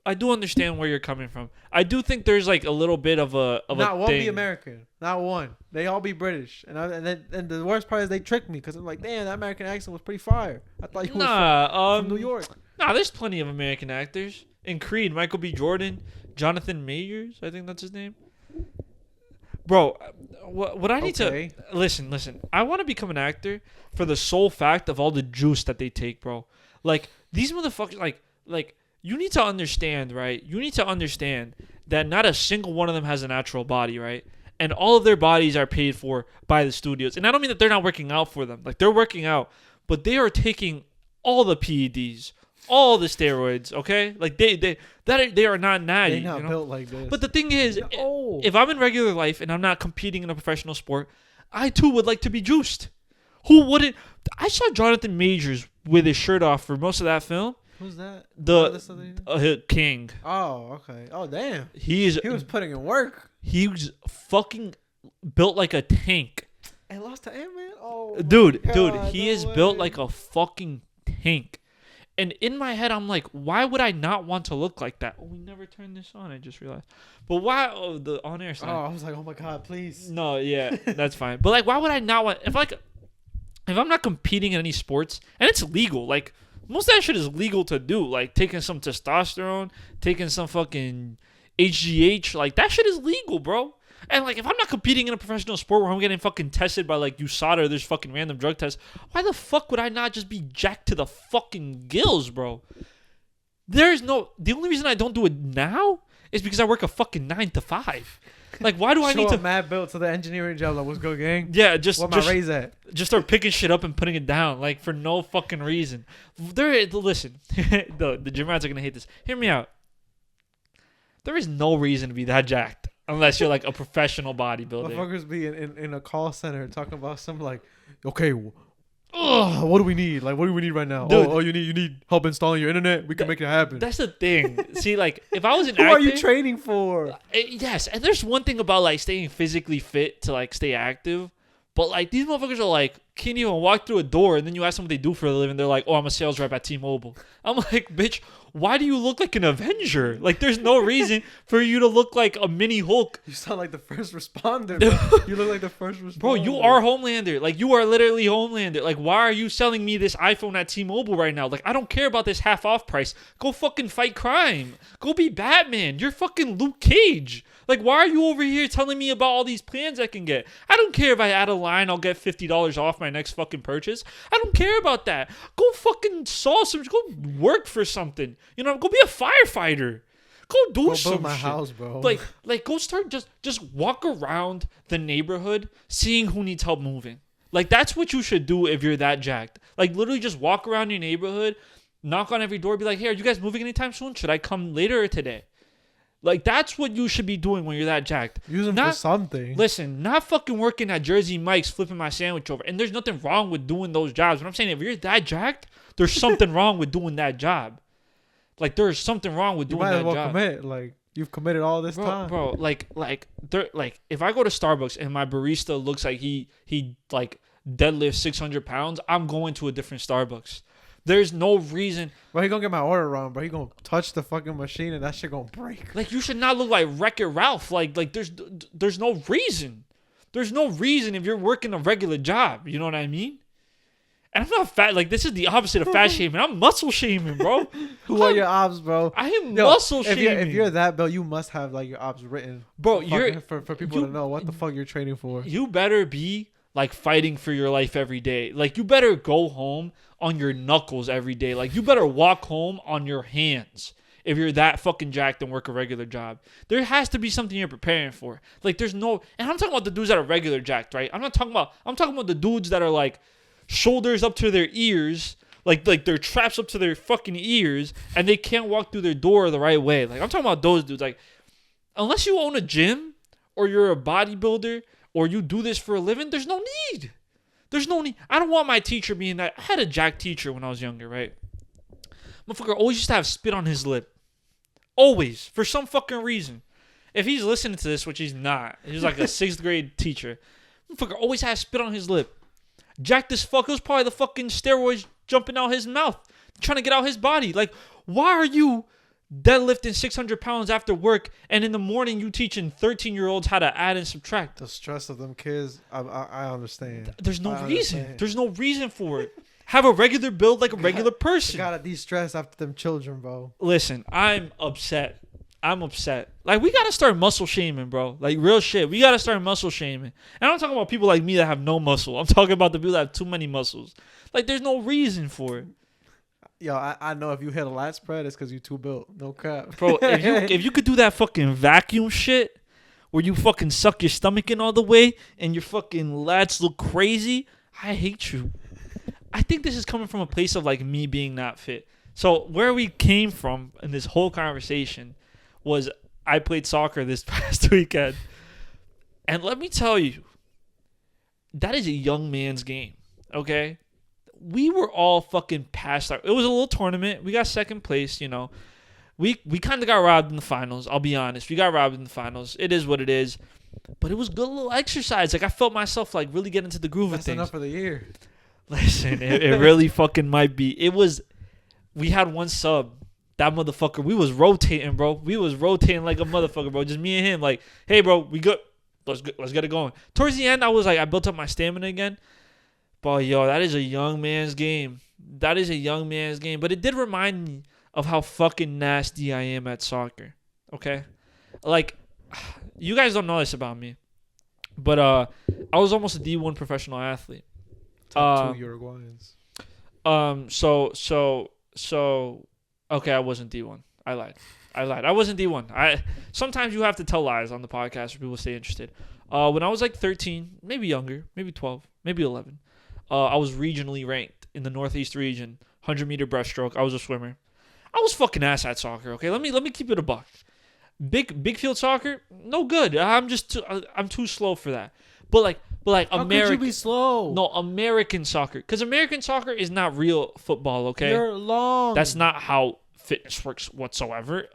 I do understand where you're coming from. I do think there's like a little bit of a not one thing. be American, not one. They all be British, and the worst part is they tricked me because I'm like, damn, that American accent was pretty fire. I thought you was from New York. Nah, there's plenty of American actors in Creed. Michael B. Jordan, Jonathan Majors, I think that's his name. Bro, what I need to listen. I want to become an actor for the sole fact of all the juice that they take, bro. Like these motherfuckers, like. You need to understand, right? You need to understand that not a single one of them has a natural body, right? And all of their bodies are paid for by the studios. And I don't mean that they're not working out for them. Like, they're working out. But they are taking all the PEDs, all the steroids. Okay, like they are not natty. They not you know? built like this. But the thing is, No. if I'm in regular life and I'm not competing in a professional sport, I too would like to be juiced. Who wouldn't? I saw Jonathan Majors with his shirt off for most of that film. Who's that? The King. Oh, okay. Oh, damn. He was putting in work. He was fucking built like a tank. And lost to Ant-Man? Oh, dude, God, he no is way. built like a fucking tank. And in my head, I'm like, why would I not want to look like that? Oh, we never turned this on. I just realized. But why? Oh, the on-air sign. Oh, I was like, oh my God, please. No, yeah, that's fine. But like, why would I not want? If I'm not competing in any sports and it's legal, like most of that shit is legal to do. Like taking some testosterone, taking some fucking HGH, like that shit is legal, bro. And like, if I'm not competing in a professional sport where I'm getting fucking tested by like USADA or there's fucking random drug tests, why the fuck would I not just be jacked to the fucking gills, bro? The only reason I don't do it now is because I work a fucking 9 to 5. Like, why do I need to mad built to the engineering job? Like, what's good, gang? Yeah, just Where my raise at? Just start picking shit up and putting it down, like for no fucking reason. Listen, the gym rats are gonna hate this. Hear me out. There is no reason to be that jacked. Unless you're like a professional bodybuilder. Motherfuckers be in a call center talking about some like, okay, what do we need? Like, what do we need right now? Dude, you need help installing your internet? We can make it happen. That's the thing. See, like, if I was an Who actor, are you training for? Yes, and there's one thing about like staying physically fit to like stay active. But like these motherfuckers are like can't even walk through a door, and then you ask them what they do for a living, they're like, "Oh, I'm a sales rep at T-Mobile." I'm like, "Bitch, why do you look like an Avenger? Like, there's no reason for you to look like a mini Hulk." You sound like the first responder. Bro. You look like the first responder. Bro, you are Homelander. Like, you are literally Homelander. Like, why are you selling me this iPhone at T-Mobile right now? Like, I don't care about this half off price. Go fucking fight crime. Go be Batman. You're fucking Luke Cage. Like, why are you over here telling me about all these plans I can get? I don't care if I add a line, I'll get $50 off my next fucking purchase. I don't care about that. Go fucking go work for something. You know, go be a firefighter. Go do some build my shit. house, bro. Like go start just walk around the neighborhood seeing who needs help moving. Like, that's what you should do if you're that jacked. Like, literally just walk around your neighborhood, knock on every door, be like, "Hey, are you guys moving anytime soon? Should I come later or today?" Like, that's what you should be doing when you're that jacked. Use them for something. Listen, not fucking working at Jersey Mike's flipping my sandwich over. And there's nothing wrong with doing those jobs. But I'm saying, if you're that jacked, there's something wrong with doing that job. Like, there's something wrong with doing that job. You might as well commit. Like, you've committed all this time. Bro, like if I go to Starbucks and my barista looks like he like deadlifts 600 pounds, I'm going to a different Starbucks. There's no reason. Bro, he gonna get my order wrong, bro. He gonna touch the fucking machine and that shit gonna break. Like, you should not look like Wreck-It Ralph. Like there's no reason. There's no reason if you're working a regular job. You know what I mean? And I'm not fat. Like, this is the opposite of fat shaming. I'm muscle shaming, bro. Who are your ops, bro? I am muscle shaming. If you're that, bro, you must have like your ops written, bro. For people to know what the fuck you're training for. You better be like fighting for your life every day. Like, you better go home on your knuckles every day. Like, you better walk home on your hands if you're that fucking jacked and work a regular job. There has to be something you're preparing for. Like, there's no, and I'm talking about the dudes that are regular jacked, right? I'm talking about the dudes that are like shoulders up to their ears, like their traps up to their fucking ears, and they can't walk through their door the right way. Like, I'm talking about those dudes. Like, unless you own a gym or you're a bodybuilder or you do this for a living, there's no need. There's no need. I don't want my teacher being that. I had a jack teacher when I was younger, right? Motherfucker always used to have spit on his lip. Always. For some fucking reason. If he's listening to this, which he's not. He's like a 6th grade teacher. Motherfucker always has spit on his lip. Jacked as fuck. It was probably the fucking steroids jumping out his mouth. Trying to get out his body. Like, why are you deadlifting 600 pounds after work, and in the morning you teaching 13-year-olds how to add and subtract? The stress of them kids, I understand. There's no reason. There's no reason for it. Have a regular build like a regular person. You gotta de-stress after them children, bro. Listen, I'm upset. Like, we gotta start muscle shaming, bro. Like, real shit. We gotta start muscle shaming. And I'm not talking about people like me that have no muscle. I'm talking about the people that have too many muscles. Like, there's no reason for it. Yo, I know if you hit a lat spread, it's because you too built. No cap. Bro, if you could do that fucking vacuum shit where you fucking suck your stomach in all the way and your fucking lats look crazy, I hate you. I think this is coming from a place of like me being not fit. So where we came from in this whole conversation was I played soccer this past weekend. And let me tell you, that is a young man's game, okay? We were all fucking past our... It was a little tournament. We got second place, you know. We kind of got robbed in the finals, I'll be honest. We got robbed in the finals. It is what it is. But it was good little exercise. Like, I felt myself, like, really get into the groove of things. That's enough for the year. Listen, it really fucking might be. It was... We had one sub. That motherfucker, we was rotating, bro. We was rotating like a motherfucker, bro. Just me and him. Like, hey, bro, we good. Let's get it going. Towards the end, I built up my stamina again. But, yo, that is a young man's game. That is a young man's game. But it did remind me of how fucking nasty I am at soccer. Okay? Like, you guys don't know this about me. But I was almost a D1 professional athlete. Top 2 Uruguayans. So, okay, I wasn't D1. I lied. I wasn't D1. Sometimes you have to tell lies on the podcast for people to stay interested. When I was like 13, maybe younger, maybe 12, maybe 11, I was regionally ranked in the Northeast region, 100-meter breaststroke. I was a swimmer. I was fucking ass at soccer. Okay, let me keep it a buck. Big field soccer, no good. I'm too slow for that. But like How American. could you be slow? No, American soccer, because American soccer is not real football. Okay, You're long. that's not how fitness works whatsoever.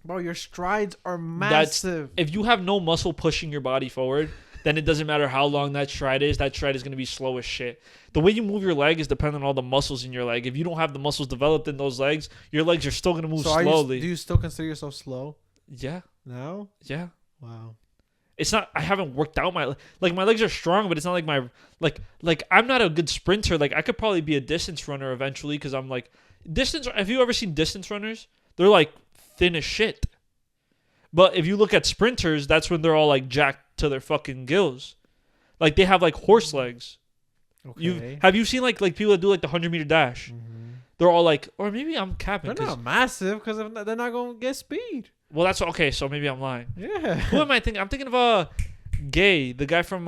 Bro, your strides are massive. If you have no muscle pushing your body forward, then it doesn't matter how long that stride is. That stride is going to be slow as shit. The way you move your leg is dependent on all the muscles in your leg. If you don't have the muscles developed in those legs, your legs are still going to move slowly. Do you still consider yourself slow? Yeah. No? Yeah. Wow. It's not. I haven't worked out my legs are strong, but it's not like my I'm not a good sprinter. Like, I could probably be a distance runner eventually because I'm like distance. Have you ever seen distance runners? They're like thin as shit. But if you look at sprinters, that's when they're all like jacked to their fucking gills. Like, they have like horse legs. Okay. Have you seen like people that do like the 100-meter dash? Mm-hmm. They're all like, or maybe I'm capping. They're not massive because they're not going to get speed. Well, that's okay. So maybe I'm lying. Yeah. Who am I thinking? I'm thinking of Gay, the guy from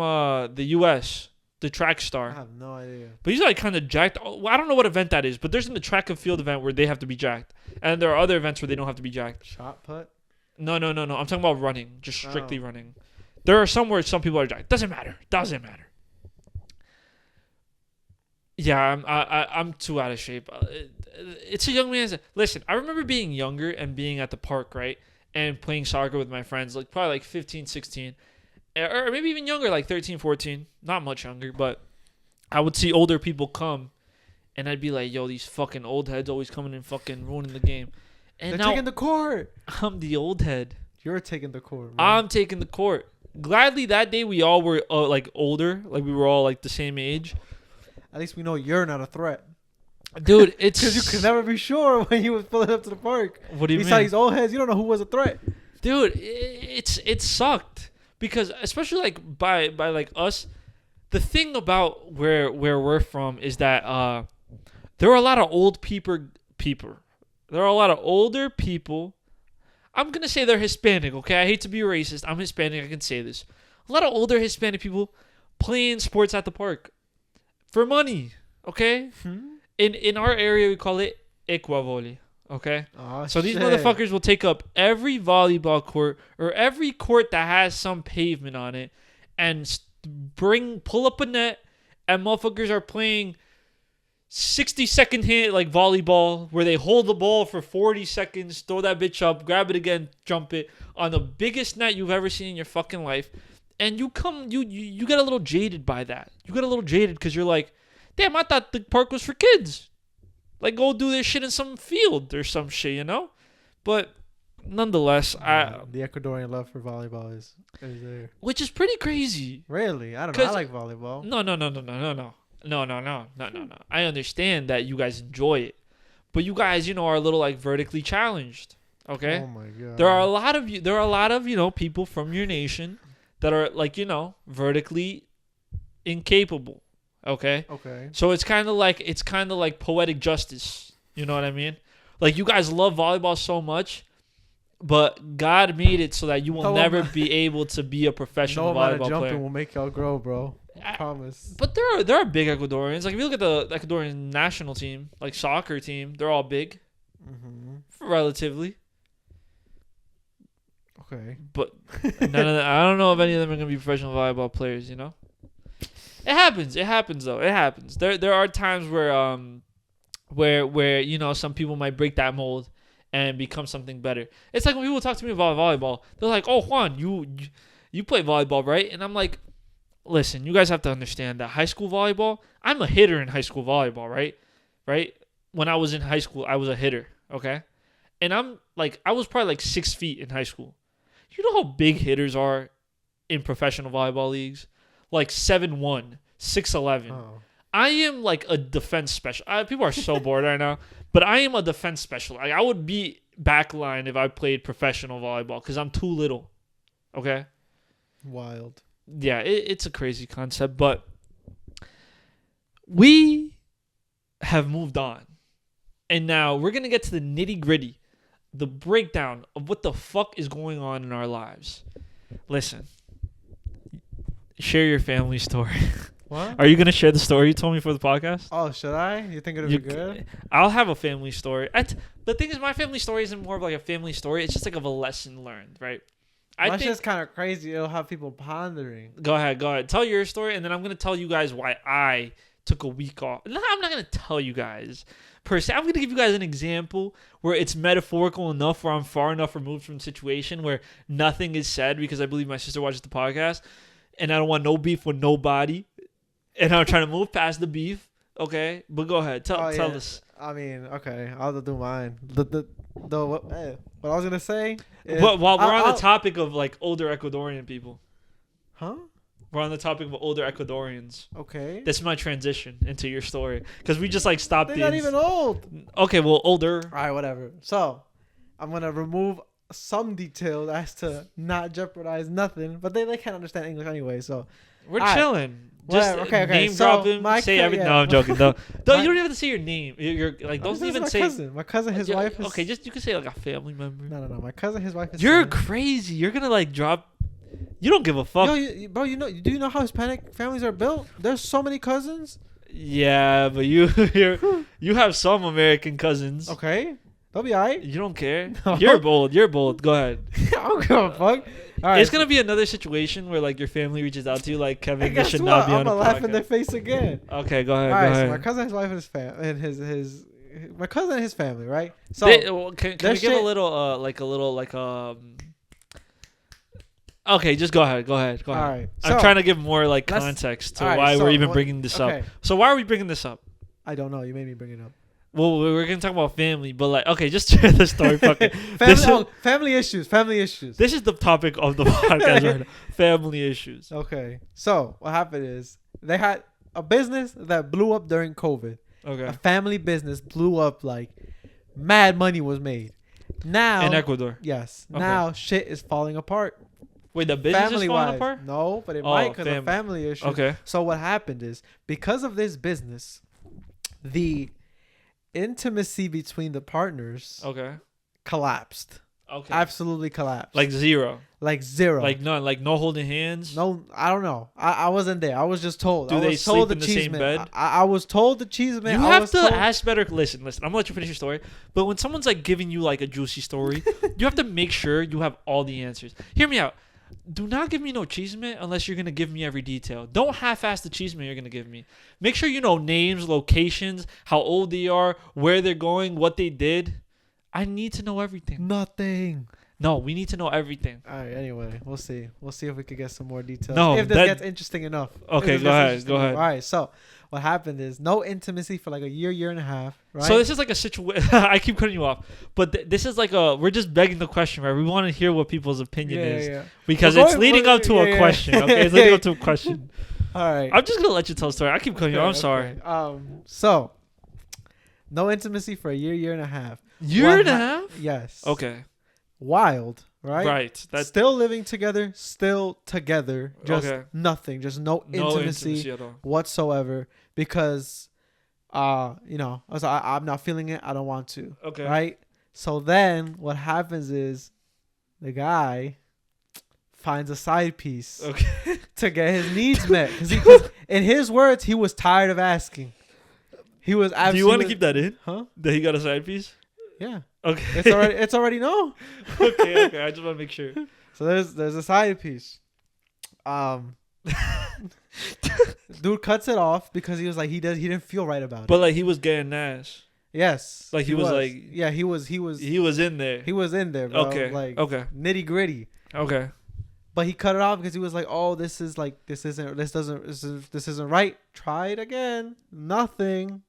the U.S., the track star. I have no idea. But he's like kind of jacked. Well, I don't know what event that is, but there's in the track and field event where they have to be jacked, and there are other events where they don't have to be jacked. Shot put? No. I'm talking about running, just strictly running. There are some where some people are jacked. Doesn't matter. Yeah, I'm too out of shape. It's a young man's. Listen, I remember being younger and being at the park, right, and playing soccer with my friends, like probably like 15, 16, or maybe even younger, like 13, 14. Not much younger, but I would see older people come, and I'd be like, yo, these fucking old heads always coming and fucking ruining the game. And they're now taking the court. I'm the old head. You're taking the court, man. I'm taking the court. Gladly, that day we all were like older, like we were all like the same age. At least we know you're not a threat. Dude, it's... Because you could never be sure when you was pulling up to the park. What do you mean? Besides these old heads, you don't know who was a threat. Dude, it sucked. Because especially like by like us, the thing about where we're from is that there are a lot of old people. There are a lot of older people. I'm going to say they're Hispanic, okay? I hate to be racist. I'm Hispanic. I can say this. A lot of older Hispanic people playing sports at the park for money, okay? In our area, we call it equavoli, okay? Oh, so these shit. motherfuckers will take up every volleyball court or every court that has some pavement on it and pull up a net, and motherfuckers are playing 60-second hit like volleyball where they hold the ball for 40 seconds, throw that bitch up, grab it again, jump it on the biggest net you've ever seen in your fucking life. And you get a little jaded by that. You get a little jaded because you're like, damn, I thought the park was for kids. Like, go do this shit in some field or some shit, you know? But nonetheless, the Ecuadorian love for volleyball is there. Which is pretty crazy. Really? I don't know. I like volleyball. No. I understand that you guys enjoy it. But you guys, are a little like vertically challenged. Okay? Oh my god. There are a lot of people from your nation that are like, vertically incapable. Okay? Okay. So it's kind of like poetic justice. You know what I mean? Like, you guys love volleyball so much. But God made it so that you will No never amount- be able to be a professional No amount of volleyball jumping player. will make y'all grow, bro. I- Promise. But there are big Ecuadorians. Like if you look at the Ecuadorian national team, like soccer team, they're all big, relatively. Okay. But none of them, I don't know if any of them are gonna be professional volleyball players. You know, it happens. It happens though. It happens. There are times where you know some people might break that mold and become something better. It's like when people talk to me about volleyball, they're like, "Oh, Juan, you play volleyball, right?" And I'm like, "Listen, you guys have to understand that high school volleyball. I'm a hitter in high school volleyball, right? Right? When I was in high school, I was a hitter, okay? And I was probably like 6 feet in high school. You know how big hitters are in professional volleyball leagues? Like 7'1", 6'11". Oh. I am like a defense special. People are so bored right now, but I am a defense special. Like I would be backline if I played professional volleyball because I'm too little. Okay? Wild. Yeah, it's a crazy concept, but we have moved on. And now we're going to get to the nitty-gritty, the breakdown of what the fuck is going on in our lives. Listen, share your family story. What? Are you going to share the story you told me for the podcast? Oh, should I? You think it'll be good? I'll have a family story. The thing is, my family story isn't more of like a family story. It's just like of a lesson learned, right? My shit's kind of crazy. It'll have people pondering. Go ahead. Tell your story, and then I'm going to tell you guys why I took a week off. No, I'm not going to tell you guys per se. I'm going to give you guys an example where it's metaphorical enough, where I'm far enough removed from the situation where nothing is said because I believe my sister watches the podcast, and I don't want no beef with nobody, and I'm trying to move past the beef. Okay, but go ahead. Tell us. I mean, okay, I'll do mine. What I was gonna say. But while we're on the topic of like older Ecuadorian people, huh? We're on the topic of older Ecuadorians. Okay. This is my transition into your story because we just like stopped. They're not even old. Okay, well, older. All right, whatever. So, I'm gonna remove some details as to not jeopardize nothing, but they can't understand English anyway, so we're chilling. Just okay. Name drop him. Say everything. No, I'm joking. No, you don't even have to say your name. You're like, don't even say. My cousin, his wife. Is, okay, just you can say like a family member. No. My cousin, his wife. You're crazy. You're gonna like drop. You don't give a fuck. Yo, bro, do you know how Hispanic families are built? There's so many cousins. Yeah, but you have some American cousins. Okay, they'll be alright. You don't care. No. You're bold. Go ahead. I don't give a fuck. All right, it's gonna be another situation where like your family reaches out to you, like Kevin, you should not be on a podcast. I'm gonna laugh in their face again. Okay, go ahead. All right, go ahead. so my cousin, his wife, and his my cousin and his family, right? So can we give a little Okay, just go ahead. All right. I'm trying to give more like context to why we're even bringing this up. So why are we bringing this up? I don't know. You made me bring it up. Well, we're gonna talk about family, but like, okay, just share the story. Fucking family issues. Family issues. This is the topic of the podcast right now. Family issues. Okay, so what happened is they had a business that blew up during COVID. Okay. A family business blew up, like mad money was made. Now in Ecuador. Yes. Okay. Now shit is falling apart. Wait, the business is falling apart? No, but it might because of family issues. Okay. So what happened is because of this business, the intimacy between the partners collapsed. Okay. Absolutely collapsed. Like zero. Like zero. Like none. Like no holding hands. No, I don't know. I wasn't there. I was just told. Do they sleep in the same bed? I was told the cheese man. You have to ask better. Listen. I'm gonna let you finish your story. But when someone's like giving you like a juicy story, you have to make sure you have all the answers. Hear me out. Do not give me no cheeseman unless you're going to give me every detail. Don't half-ass the cheeseman you're going to give me. Make sure you know names, locations, how old they are, where they're going, what they did. I need to know everything. Nothing. No, we need to know everything. All right, anyway, we'll see. We'll see if we could get some more details. No, if this gets interesting enough. Okay, go ahead. All right, so what happened is no intimacy for like a year and a half, right? So this is like a situation. I keep cutting you off, but this is like we're just begging the question, right? We want to hear what people's opinion is because it's leading up to a question. Okay, it's leading up to a question. All right, I'm just gonna let you tell the story. I keep cutting you off. I'm sorry. So no intimacy for a year and a half. Year and a half? Yes. Okay. Wild, right? Right. That's still living together, just nothing, just no intimacy at all whatsoever because I'm not feeling it. I don't want to. Okay. Right? So then what happens is the guy finds a side piece Okay. to get his needs met. Because in his words, he was tired of asking. He was absolutely. Do you want to keep that in? Huh? That he got a side piece? Yeah. Okay. It's already no. Okay. I just want to make sure. So there's a side piece. Dude cuts it off because he was like he didn't feel right about it. But like he was getting ass. Yes. Like he was like he was he was in there. he was in there, bro. Okay. Like Okay. nitty gritty. Okay. But he cut it off because he was like, "Oh, this isn't right. Try it again. Nothing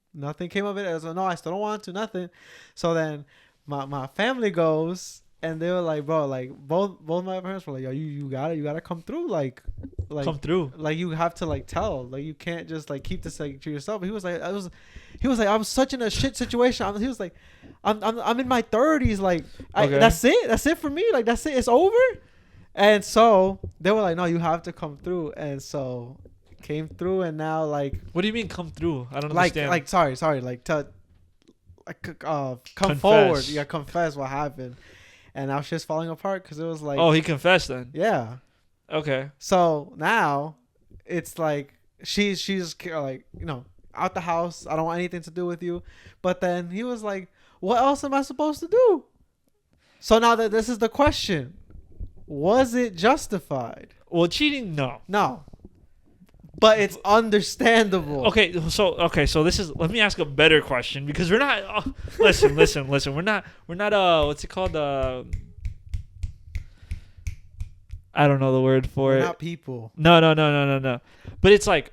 came of it." I was like, "No, I still don't want to. Nothing." So then my family goes and they were like, "Bro, like both my parents were like, yo, you gotta come through, like Come through. like you have to like tell, like you can't just like keep this like to yourself." But he was like, I was such in a shit situation. He was like, I'm in my 30s, like Okay. that's it for me, like that's it, it's over. And so they were like, "No, you have to come through." And so came through, and now like What do you mean come through? I don't understand. like sorry, like to come Confess. forward, yeah, confess what happened. And now shit's falling apart because it was like, oh, he confessed then. yeah. Okay. So now it's like she's like, out the house. I don't want anything to do with you. But then he was like, "What else am I supposed to do?" So now that this is the question. Was it justified? Well, cheating, no. No. But it's understandable. Okay, so this is. Let me ask a better question because we're not. Listen. We're not. What's it called? I don't know the word for We're it. not people. No. But it's like,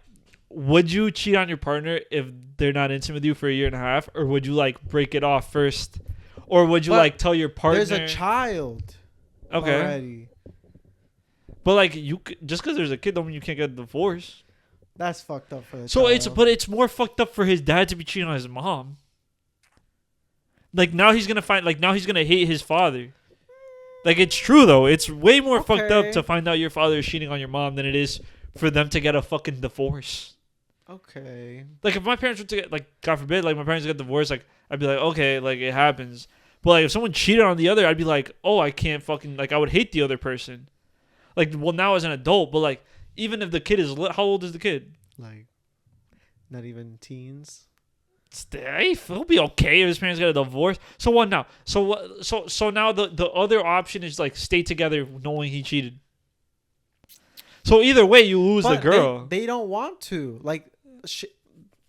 would you cheat on your partner if they're not intimate with you for a year and a half, or would you like break it off first, or would you like tell your partner? There's a child. Okay. Already. But like just because there's a kid don't mean you can't get a divorce. That's fucked up for the So child. it's more fucked up for his dad to be cheating on his mom. Like now he's gonna hate his father. Like it's true though. It's way more fucked up to find out your father is cheating on your mom than it is for them to get a fucking divorce. Okay. Like if my parents were to get, like, God forbid, like my parents get divorced, like I'd be like, okay, like it happens. But like if someone cheated on the other, I'd be like, oh, I can't fucking, like I would hate the other person. Like, well, now as an adult, but like even if the kid is how old is the kid? Like, not even teens. He'll be okay if his parents get a divorce. So what now? So now the other option is like stay together knowing he cheated. So either way, you lose the girl. They don't want to. Like,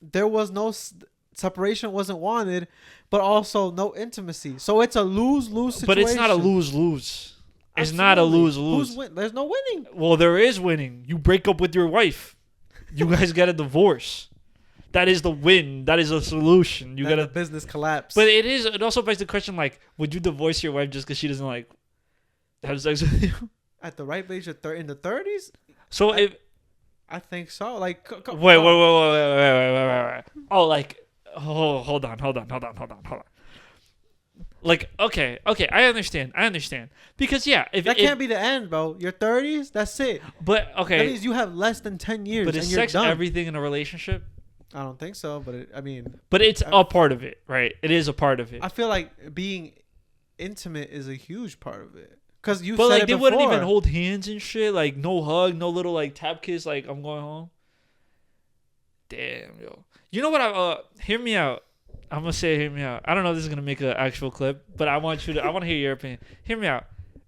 there was no separation wasn't wanted, but also no intimacy. So it's a lose-lose situation. But it's not a lose-lose. It's Absolutely. not a lose-lose. There's no winning. Well, there is winning. You break up with your wife. You guys get a divorce. That is the win. That is a solution. You got a business collapse. But it also begs the question, like, would you divorce your wife just because she doesn't like have sex with you? At the right age, in the 30s. So I think so. Like, wait. Oh, like, hold on. Like, okay, I understand. Because yeah, if that can't be the end, bro. Your 30s, that's it. But okay, that means you have less than 10 years. But is and you're sex done. everything in a relationship? I don't think so, but But it's a part of it, right? It is a part of it. I feel like being intimate is a huge part of it. Cause you but said like it they before. wouldn't even hold hands and shit. Like no hug, no little like tap kiss. Like I'm going home. Damn, yo. You know what? Hear me out. I'm gonna say hear me out. I don't know if this is gonna make an actual clip, but I want to hear your opinion. Hear me out.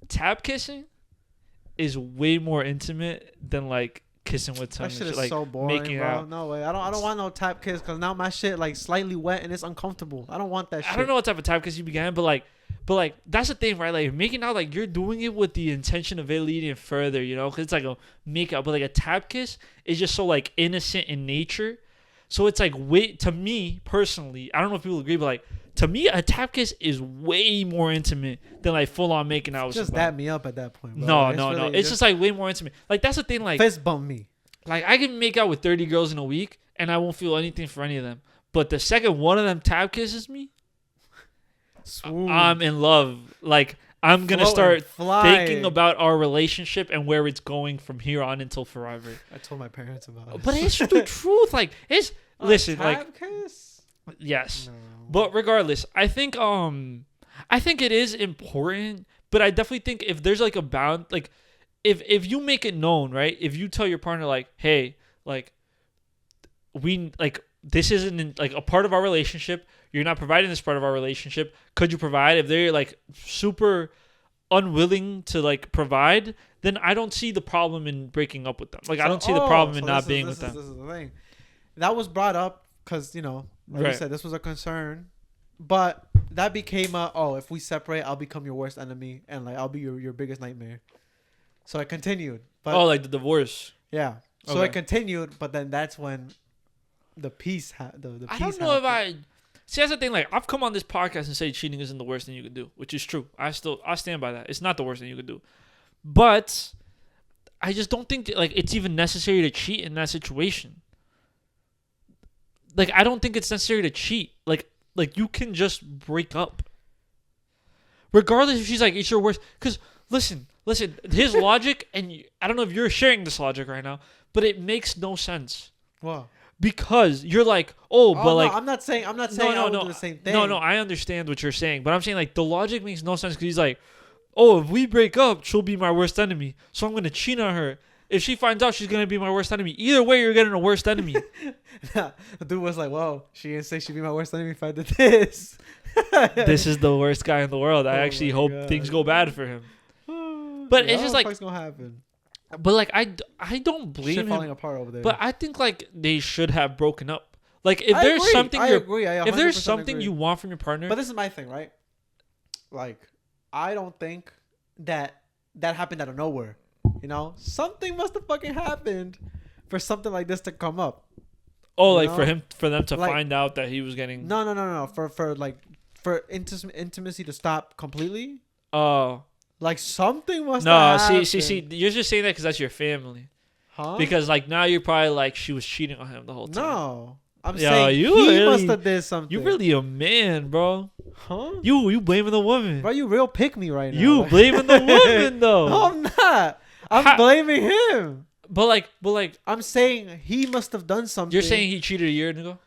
Tap kissing is way more intimate than like kissing with tongue. That shit and is like so boring, making bro. out. No way. I don't want no tap kiss because now my shit like slightly wet and it's uncomfortable. I don't want that shit. I don't know what type of tap kiss you began, but like that's the thing, right? Like making out, like you're doing it with the intention of it leading further, you know? Because it's like a make out, but like a tap kiss is just so like innocent in nature. So it's like to me personally, I don't know if people agree, but like to me, a tap kiss is way more intimate than like full on making out. Just dap me up at that point, bro. No. It's just like way more intimate. Like that's the thing. Like fist bump me. Like I can make out with 30 girls in a week and I won't feel anything for any of them. But the second one of them tap kisses me, I'm in love. Like I'm gonna start thinking about our relationship and where it's going from here on until forever. I told my parents about it. But it's the truth. Like listen, tap kiss? Yes. No. But regardless, I think I think it is important, but I definitely think if there's like a bound, like if you make it known, right? If you tell your partner like, hey, like we like this isn't like a part of our relationship. You're not providing this part of our relationship. Could you provide? If they're like super unwilling to like provide, then I don't see the problem in breaking up with them. Like I don't see the problem in not being with them. This is the thing that was brought up because like Right. you said, this was a concern, but that became if we separate, I'll become your worst enemy and like I'll be your biggest nightmare. So it continued, but like the divorce. yeah. So Okay. it continued, but then that's when the peace the I peace don't know if happened. see, that's the thing. Like I've come on this podcast and say cheating isn't the worst thing you could do, which is true. I stand by that. It's not the worst thing you could do, but I just don't think like it's even necessary to cheat in that situation. Like I don't think it's necessary to cheat. Like you can just break up, regardless if she's like it's your worst. Because listen, his logic, and I don't know if you're sharing this logic right now, but it makes no sense. Wow. Because you're like, but no, like I'm not saying I would do the same thing. No, I understand what you're saying, but I'm saying like the logic makes no sense because he's like, if we break up, she'll be my worst enemy, so I'm gonna cheat on her. If she finds out, she's gonna be my worst enemy. Either way, you're getting a worst enemy. The dude was like, "Whoa, she didn't say she'd be my worst enemy if I did this." This is the worst guy in the world. I actually hope things go bad for him. But it's just like, what's gonna happen? But like I don't blame Shit him. falling apart over there. But I think like they should have broken up. Like if I there's agree. something I you're agree. I if there's 100% something agree. you want from your partner, But this is my thing, right? Like, I don't think that happened out of nowhere. Something must have fucking happened for something like this to come up. like know? for them to Like- find out that he was getting. No. For intimacy to stop completely. Oh. Like something must No, have happened. see. You're just saying that because that's your family. Huh? Because like now you're probably like she was cheating on him the whole time. No. I'm Yo, saying you he really- must have did something. You really a man, bro. Huh? You blaming the woman. Bro, you real pick me right now. You Like- blaming the woman though. No, I'm not. I'm blaming him. But like I'm saying he must have done something. you're saying he cheated a year ago?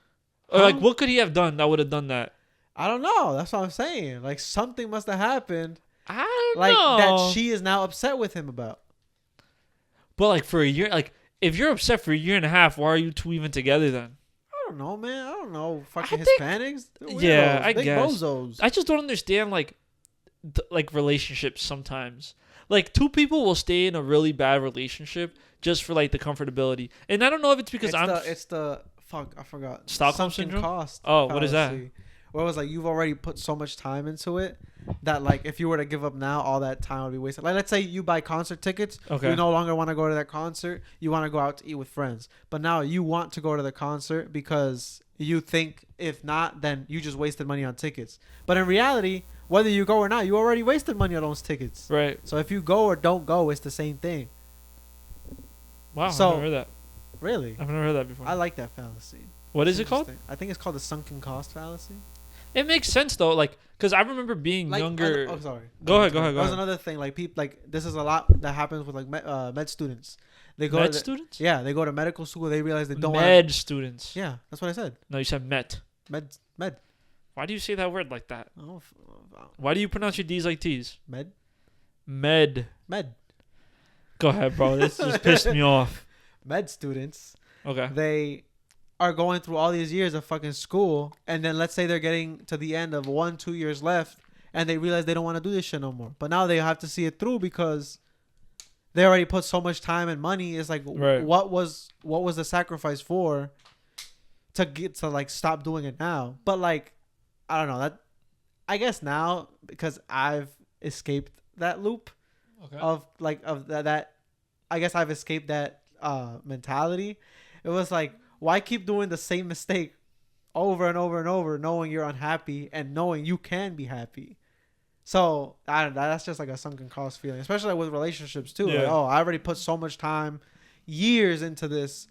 Or Huh? like what could he have done that would have done that? I don't know. That's what I'm saying. Like something must have happened. I don't Like know. that she is now upset with him about. But like for a year, like if you're upset for a year and a half, why are you two even together then? I don't know, man. I don't know. Fucking think- Hispanics. They're Yeah, weirdos. I Big guess. bozos. I just don't understand like like relationships sometimes. Like two people will stay in a really bad relationship just for like the comfortability. And I don't know if it's because it's the fuck, I forgot. Stockholm Sunken syndrome? cost. Oh, what is that? fallacy. Where it was like you've already put so much time into it that like if you were to give up now, all that time would be wasted. Like let's say you buy concert tickets, Okay. you no longer want to go to that concert, you want to go out to eat with friends. But now you want to go to the concert because you think if not, then you just wasted money on tickets. But in reality, whether you go or not, you already wasted money on those tickets. right. So if you go or don't go, it's the same thing. Wow, So- I've never heard that. Really? I've never heard that before. I like that fallacy. What is It's it called? interesting. I think it's called the sunken cost fallacy. It makes sense though, like because I remember being Like, younger. oh, sorry. Go ahead. That was ahead. another thing. Like people, like this is a lot that happens with like med students. They go Med to the, students? yeah, they go to medical school. They realize they don't want. Med students. Yeah, that's what I said. No, you said met. Med. Why do you say that word like that? Oh, Why do you pronounce your D's like T's? med. Med. Go ahead, bro. This just pissed me off. Med students. Okay. They are going through all these years of fucking school, and then let's say they're getting to the end of 1-2 years left, and they realize they don't want to do this shit no more. But now they have to see it through because they already put so much time and money. It's like, Right. what was the sacrifice for to get to like stop doing it now? But like, I don't know that. I guess now because I've escaped that loop Okay. of that. I guess I've escaped that mentality. It was like, why keep doing the same mistake over and over and over, knowing you're unhappy and knowing you can be happy? So I don't know. That's just like a sunken cost feeling, especially like with relationships too. Yeah. Like, oh, I already put so much time, years into this.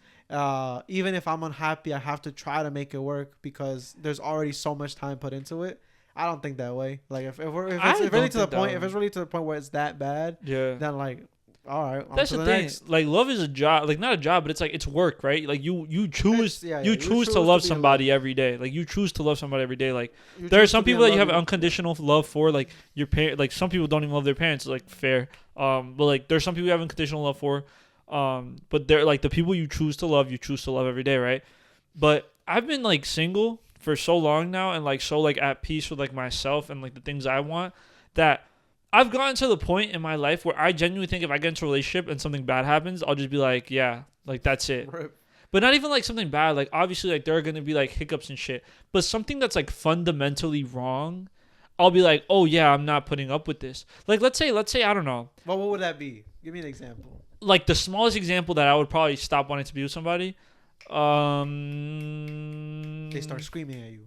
Even if I'm unhappy, I have to try to make it work because there's already so much time put into it. I don't think that way. Like if it's I really don't to the think that point, way. if it's really to the point where it's that bad, Yeah. then like All right. On That's to the the thing. next. Like love is a job, like not a job, but it's like it's work, right? Like you choose Yeah, you you choose choose to to love be somebody every day. Like you choose to love somebody every day. Like You there are choose to some be people in that you love have with- unconditional love for, like your parent. Like some people don't even love their parents. Like fair. But like there's some people you have unconditional love for. But they're like the people you choose to love every day, right? But I've been like single for so long now, and like so like at peace with like myself and like the things I want, that I've gotten to the point in my life where I genuinely think if I get into a relationship and something bad happens, I'll just be like, yeah, like that's it. Rip. But not even like something bad. Like obviously, like there are gonna be like hiccups and shit. But something that's like fundamentally wrong, I'll be like, oh yeah, I'm not putting up with this. Like let's say I don't know. Well, what would that be? Give me an example. Like the smallest example that I would probably stop wanting to be with somebody. They start screaming at you.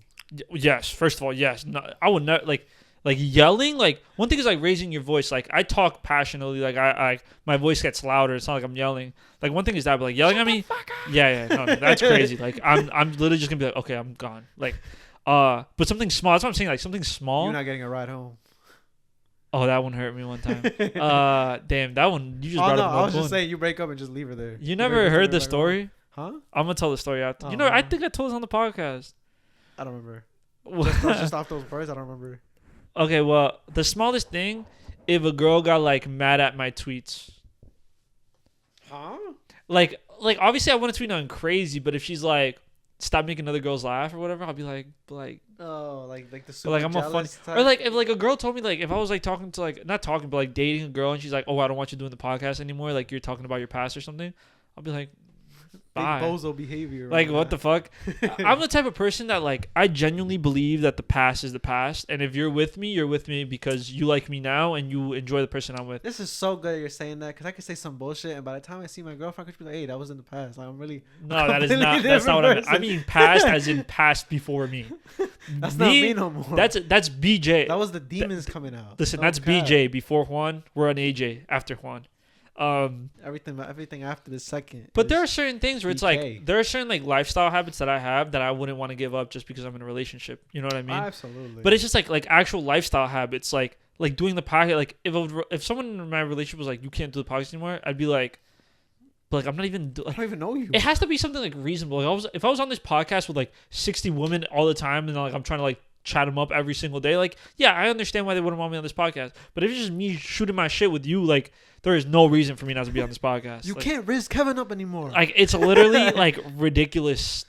Yes. First of all, yes. No, I would not like yelling. Like one thing is like raising your voice. Like I talk passionately. Like I my voice gets louder. It's not like I'm yelling. Like one thing is that, but like yelling at me. Yeah. No, that's crazy. Like I'm literally just gonna be like, okay, I'm gone. Like, but something small. That's what I'm saying. Like something small. You're not getting a ride home. Oh, that one hurt me one time. Damn, that one you just Oh brought no, up. I was one. just saying you break up and just leave her there. You break never up, heard take her the back story? home. Huh? I'm gonna tell the story after. Oh, You know, I no. think I told this on the podcast. I don't remember. Just off those words, I don't remember. Okay, well, the smallest thing, if a girl got like mad at my tweets, Huh? like obviously I want to tweet nothing crazy, but if she's like, stop making other girls laugh or whatever, I'll be like, Oh, like the but, super like I'm a funny, jealous type. or like if like a girl told me like if I was like talking to like not talking but like dating a girl and she's like, oh, I don't want you doing the podcast anymore, like you're talking about your past or something, I'll be like, big bye. bozo behavior. Like what the fuck? I'm the type of person that like I genuinely believe that the past is the past, and if you're with me because you like me now and you enjoy the person I'm with. This is so good that you're saying that because I could say some bullshit, and by the time I see my girlfriend, I could be like, "Hey, that was in the past." Like I'm really No, that is completely not. That's not what I mean. different I mean past as in past before me. that's not me no more. That's BJ. that was the demons coming out. Listen, No that's cap. BJ before Juan. We're on AJ after Juan. Everything after the second. But is- there are certain things where it's BK. like there are certain like lifestyle habits that I have that I wouldn't want to give up just because I'm in a relationship. You know what I mean? Absolutely. But it's just like actual lifestyle habits, like doing the podcast. Like if someone in my relationship was like, you can't do the podcast anymore, I'd be like, but like I'm not even. I don't even know you. It has to be something like reasonable. Like if I was on this podcast with like 60 women all the time and like I'm trying to like chat them up every single day, like yeah, I understand why they wouldn't want me on this podcast. But if it's just me shooting my shit with you, like there is no reason for me not to be on this podcast. You like, can't risk Kevin up anymore. Like it's literally like ridiculous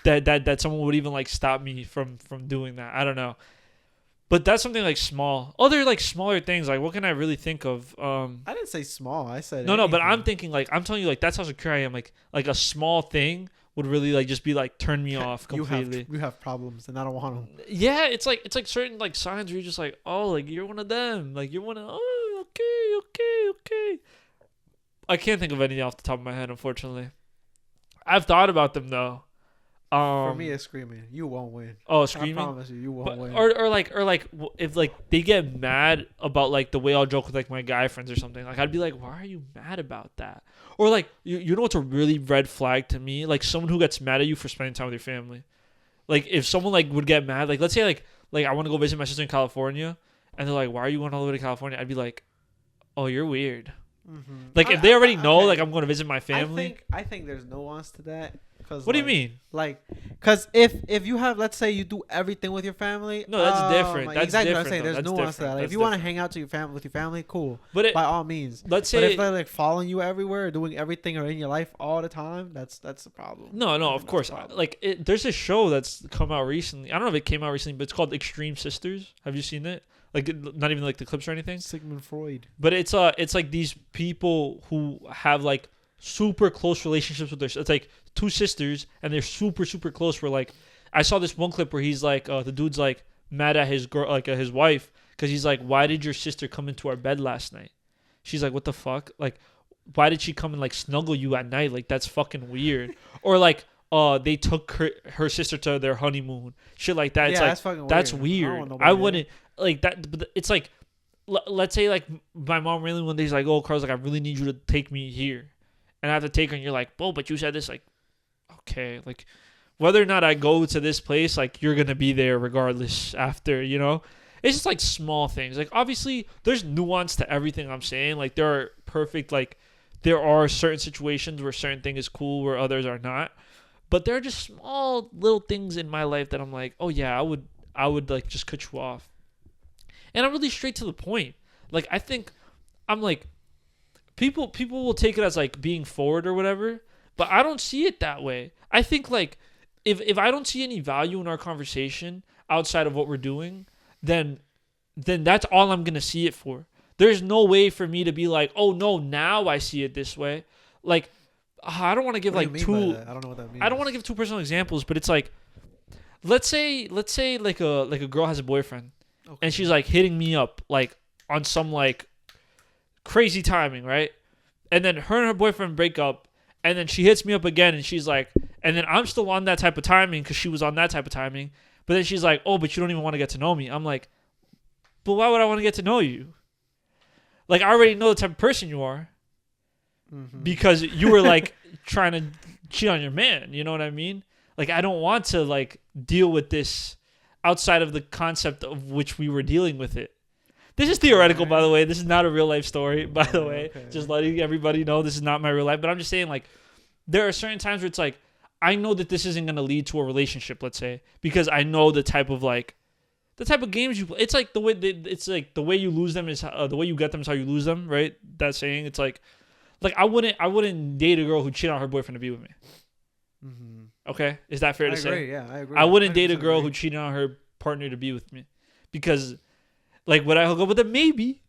that someone would even like stop me from doing that. I don't know. But that's something like small. Other like smaller things, like what can I really think of? I didn't say small. I said No, but I'm anything. thinking like I'm telling you like that's how secure I am. Like a small thing would really like just be like turn me off completely. You have problems, and I don't want them. Yeah, it's like certain like signs where you're just like, oh, like you're one of them. Like you're one of okay. I can't think of anything off the top of my head, unfortunately. I've thought about them though. For me, it's screaming. You won't win. Oh, I screaming. promise you, you won't But, win. or like if like they get mad about like the way I'll joke with like my guy friends or something, like I'd be like, why are you mad about that? Or like you know what's a really red flag to me? Like someone who gets mad at you for spending time with your family. Like if someone like would get mad, like let's say like I want to go visit my sister in California, and they're like, why are you going all the way to California? I'd be like, oh, you're weird. Mm-hmm. Like if they already know like I'm going to visit my family. I think there's nuance to that. Cause What do you mean? Like, cause if you have, let's say you do everything with your family. No, that's different. like, That's exactly what I'm different, saying. though. There's That's nuance to that. different. Like, if That's you want to different. hang out to your family with your family, cool. But it, By all means. let's But say if they're like following you everywhere, doing everything or in your life all the time, that's the problem. no, I think of that's course. the problem. Like there's a show that's come out recently. I don't know if it came out recently, but it's called Extreme Sisters. Have you seen it? Like not even like the clips or anything. Sigmund Freud. But it's like these people who have like super close relationships with their. It's like two sisters and they're super close. Where like I saw this one clip where he's like the dude's like mad at his girl, like his wife, because he's like, why did your sister come into our bed last night? She's like, what the fuck? Like, why did she come and like snuggle you at night? Like that's fucking weird. Or like they took her sister to their honeymoon, shit like that. It's Yeah, like that's fucking that's weird. I don't weird. want I nobody wouldn't like that. But it's like, let's say like my mom really one day's like, oh, Carl's like, I really need you to take me here, and I have to take her, and you're like, oh, but you said this, like, okay, like whether or not I go to this place, like you're gonna be there regardless after, you know. It's just like small things. Like obviously there's nuance to everything I'm saying. Like there are perfect. Like, there are certain situations where certain thing is cool, where others are not. But there are just small little things in my life that I'm like, oh yeah, I would like just cut you off. And I'm really straight to the point. Like, I think I'm like, people will take it as like being forward or whatever, but I don't see it that way. I think like if I don't see any value in our conversation outside of what we're doing, then that's all I'm gonna see it for. There's no way for me to be like, oh no, now I see it this way. Like, I don't want to give What do like you mean two. by that? I don't know what that means. I don't want to give two personal examples, but it's like, let's say like a girl has a boyfriend, Okay. and she's like hitting me up like on some like crazy timing, right? And then her and her boyfriend break up, and then she hits me up again, and she's like, and then I'm still on that type of timing because she was on that type of timing. But then she's like, oh, but you don't even want to get to know me. I'm like, but why would I want to get to know you? Like, I already know the type of person you are because you were like trying to cheat on your man. You know what I mean? Like, I don't want to like deal with this outside of the concept of which we were dealing with it. This is theoretical, by the way. This is not a real life story, by the way. Okay. Just letting everybody know this is not my real life. But I'm just saying, like, there are certain times where it's like, I know that this isn't going to lead to a relationship, let's say, because I know the type of games you play. It's like the way you lose them is the way you get them is how you lose them, right? That saying. It's like I wouldn't date a girl who cheated on her boyfriend to be with me. Mm-hmm. Okay, is that fair to say? I agree. Yeah, I agree. I wouldn't date a 100% girl agree. who cheated on her partner to be with me, because, like, would I hook up with them? Maybe,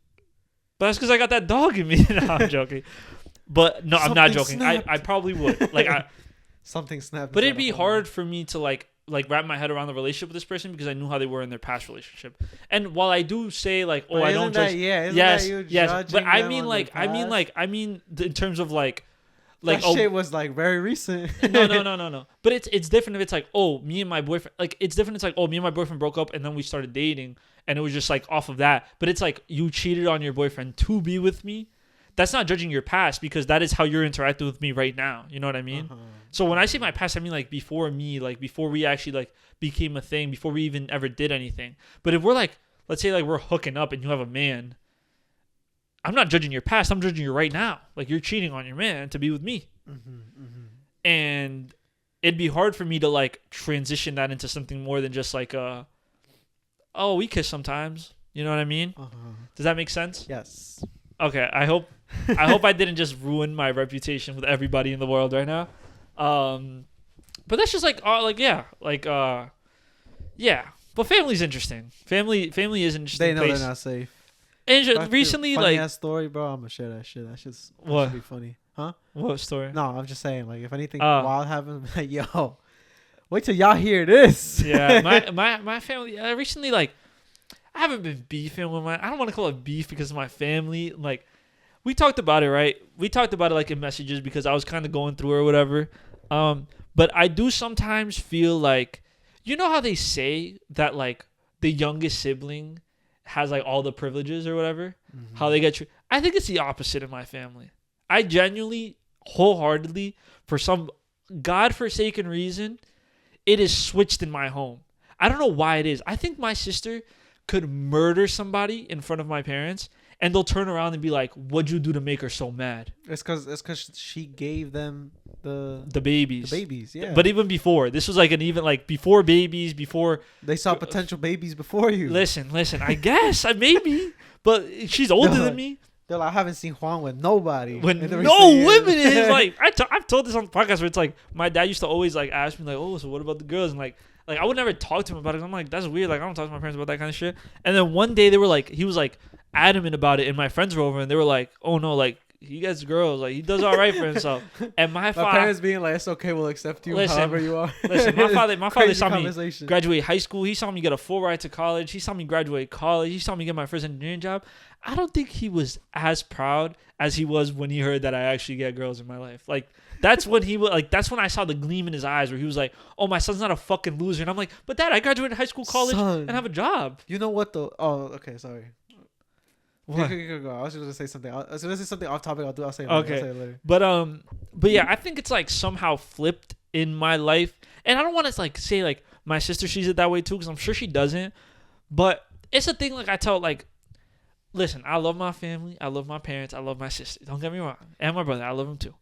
but that's because I got that dog in me. No, I'm joking. But no, I'm not Something joking. snapped. I probably would. Like, Something snapped. but inside it'd be the hole. hard for me to like wrap my head around the relationship with this person because I knew how they were in their past relationship. And while I do say like, oh, But I isn't don't that- judge. Yeah, isn't Yes, that you yes. But judging I them mean on like, their I mean in terms of like that oh, shit was like very recent. no. But it's different if it's like, oh, me and my boyfriend, like, it's different. It's like, oh, me and my boyfriend broke up and then we started dating and it was just like off of that. But it's like, you cheated on your boyfriend to be with me. That's not judging your past because that is how you're interacting with me right now. You know what I mean? Uh-huh. So when I say my past, I mean like before me, like before we actually like became a thing, before we even ever did anything. But if we're like, let's say like we're hooking up and you have a man, I'm not judging your past. I'm judging you right now. Like, you're cheating on your man to be with me. And it'd be hard for me to like transition that into something more than just like oh, we kiss sometimes. You know what I mean? Does that make sense? Yes. Okay, I hope I didn't just ruin my reputation with everybody in the world right now. But that's just like yeah. But family's interesting. Family is an interesting They know place. they're not safe. And recently, funny like, ass story, bro. I'm gonna share that shit. That What? should be funny, huh? what story? No, I'm just saying, like, if anything Oh. wild happens, like, yo, wait till y'all hear this. Yeah, my family recently, like, I haven't been beefing with I don't want to call it beef because of my family. Like, we talked about it, right? We talked about it like in messages because I was kind of going through it or whatever. But I do sometimes feel like, you know how they say that like the youngest sibling has like all the privileges or whatever, how they get I think it's the opposite in my family. I genuinely, wholeheartedly, for some godforsaken reason, it is switched in my home. I don't know why it is. I think my sister could murder somebody in front of my parents and they'll turn around and be like, what'd you do to make her so mad? It's because she gave them the babies. The babies, yeah. But even before, this was like like before babies, before they saw potential babies before you. Listen, I guess maybe, but she's older than me. They're like, I haven't seen Juan with nobody. When in the no recent years. women is like, I've told this on the podcast where it's like, my dad used to always like ask me like, oh, so what about the girls? And like I would never talk to him about it. I'm like, that's weird. Like, I don't talk to my parents about that kind of shit. And then one day he was like adamant about it, and my friends were over and they were like, oh no, like, he gets girls, like, he does all right for himself. And my parents being like, it's okay, we'll accept you however you are. Listen, my father saw me conversation. graduate high school. He saw me get a full ride to college. He saw me graduate college. He saw me get my first engineering job. I don't think he was as proud as he was when he heard that I actually get girls in my life. Like, that's when he was like, that's when I saw the gleam in his eyes where he was like, oh, my son's not a fucking loser. And I'm like, but Dad, I graduated high school, college, Son. and have a job. You know what though? Oh, okay, sorry. What? Go. I was just gonna say something. I was gonna say something off topic. I'll say it later. Okay. I'll say it later. But yeah, I think it's like somehow flipped in my life, and I don't want to like say like my sister sees it that way too, because I'm sure she doesn't. But it's a thing. Like, I tell, like, listen, I love my family. I love my parents. I love my sister. Don't get me wrong. And my brother. I love him too.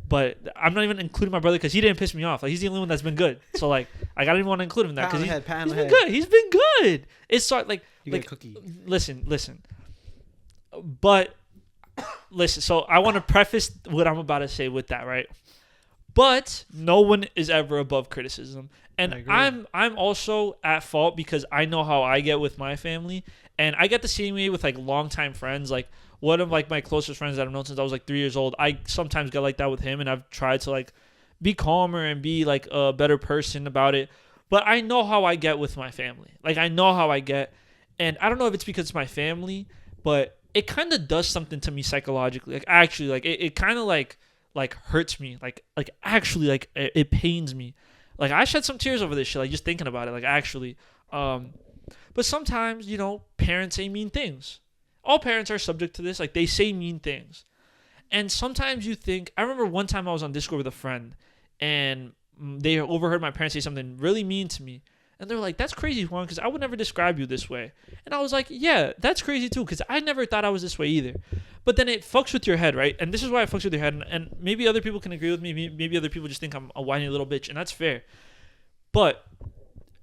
But I'm not even including my brother because he didn't piss me off. Like, he's the only one that's been good. So, like, I don't even want to include him in that because he's been good. He's been good. It's sort like, you get a cookie. Listen. But, listen, so I want to preface what I'm about to say with that, right? But no one is ever above criticism. And I'm also at fault because I know how I get with my family. And I get the same way with, like, longtime friends. Like, one of, like, my closest friends that I've known since I was, like, 3 years old, I sometimes get like that with him. And I've tried to, like, be calmer and be, like, a better person about it. But I know how I get with my family. Like, I know how I get. And I don't know if it's because it's my family, but it kind of does something to me psychologically. Like, actually, like, it kind of, like hurts me. Like, actually, like, it pains me. Like, I shed some tears over this shit, like, just thinking about it. Like, actually. But sometimes, you know, parents say mean things. All parents are subject to this. Like, they say mean things. And sometimes you think... I remember one time I was on Discord with a friend, and they overheard my parents say something really mean to me. And they're like, that's crazy, Juan, because I would never describe you this way. And I was like, yeah, that's crazy, too, because I never thought I was this way either. But then it fucks with your head, right? And this is why it fucks with your head. And maybe other people can agree with me. Maybe other people just think I'm a whiny little bitch, and that's fair. But...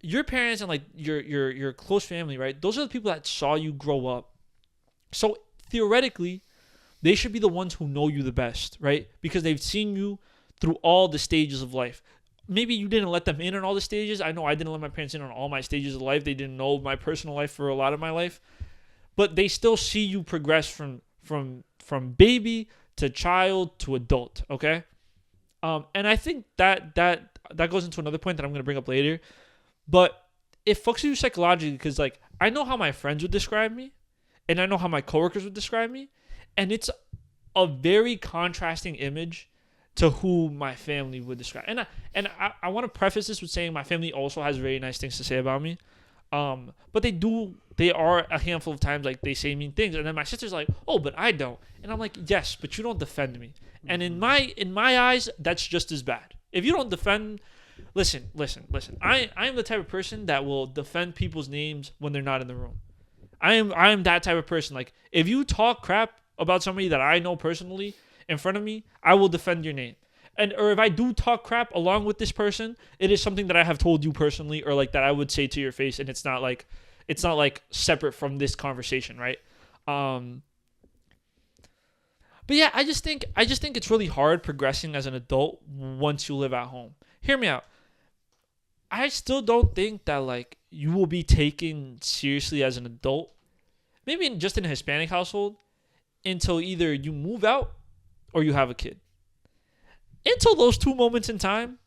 your parents and, like, your close family, right? Those are the people that saw you grow up. So theoretically, they should be the ones who know you the best, right? Because they've seen you through all the stages of life. Maybe you didn't let them in on all the stages. I know I didn't let my parents in on all my stages of life. They didn't know my personal life for a lot of my life. But they still see you progress from baby to child to adult, okay? And I think that goes into another point that I'm going to bring up later. But it fucks with you psychologically because, like, I know how my friends would describe me, and I know how my coworkers would describe me, and it's a very contrasting image to who my family would describe. And I want to preface this with saying my family also has very nice things to say about me, but they are a handful of times, like, they say mean things, and then my sister's like, oh, but I don't, and I'm like, yes, but you don't defend me, and in my eyes, that's just as bad. If you don't defend. Listen. I am the type of person that will defend people's names when they're not in the room. I am that type of person. Like, if you talk crap about somebody that I know personally in front of me, I will defend your name. Or if I do talk crap along with this person, it is something that I have told you personally, or, like, that I would say to your face, and it's not like separate from this conversation, right? But yeah, I just think it's really hard progressing as an adult once you live at home. Hear me out. I still don't think that, like, you will be taken seriously as an adult, maybe just in a Hispanic household, until either you move out or you have a kid. Until those two moments in time,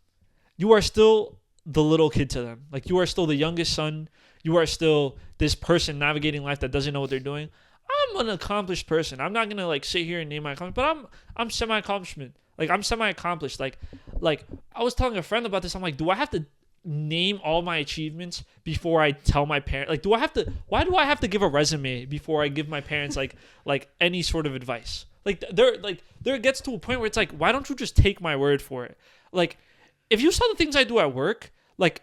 you are still the little kid to them. Like, you are still the youngest son. You are still this person navigating life that doesn't know what they're doing. I'm an accomplished person. I'm not gonna, like, sit here and name my accomplishment, but I'm semi-accomplishment. Like, I'm semi-accomplished. Like I was telling a friend about this. I'm like, do I have to name all my achievements before I tell my parents? Like, why do I have to give a resume before I give my parents like any sort of advice? There gets to a point where it's like, why don't you just take my word for it? Like, if you saw the things I do at work, like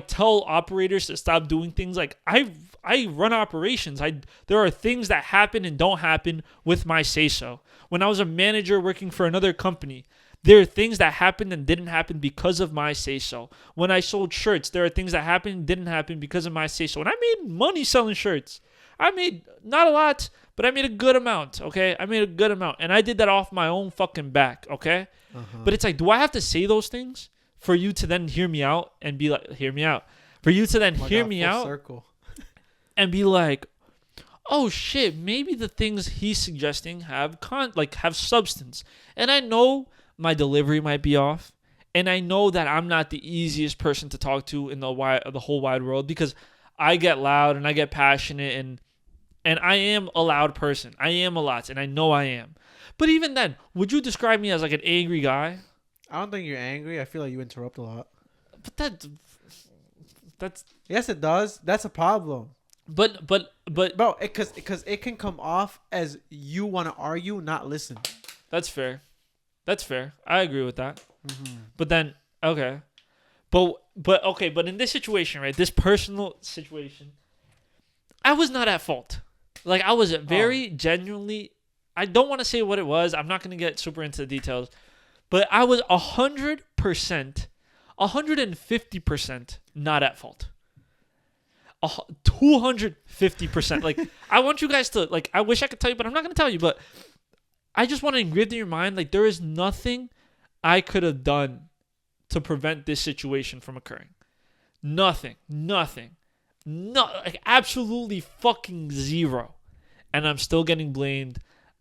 tell operators to stop doing things. Like, I run operations. There are things that happen and don't happen with my say so. When I was a manager working for another company, there are things that happened and didn't happen because of my say so. When I sold shirts, there are things that happened and didn't happen because of my say so. And I made money selling shirts. I made not a lot, but I made a good amount, okay? I made a good amount. And I did that off my own fucking back, okay? But it's like, do I have to say those things for you to then hear me out and be like, hear me out? For you to then hear me out circle. And be like, oh shit, maybe the things he's suggesting have substance. And I know my delivery might be off, and I know that I'm not the easiest person to talk to in the whole wide world, because I get loud and I get passionate, and I am a loud person. I am a lot, and I know I am. But even then, would you describe me as, like, an angry guy? I don't think you're angry. I feel like you interrupt a lot. But that's yes, it does. That's a problem. But bro, because it can come off as you want to argue, not listen. That's fair. I agree with that. Mm-hmm. But then, okay. But in this situation, right? This personal situation, I was not at fault. Like I was very genuinely. I don't want to say what it was. I'm not gonna get super into the details, but I was 100%, 150% not at fault. 250%. Like I want you guys to like. I wish I could tell you, but I'm not gonna tell you. But I just want to engrave in your mind like there is nothing I could have done to prevent this situation from occurring. Nothing. Like absolutely fucking zero. And I'm still getting blamed.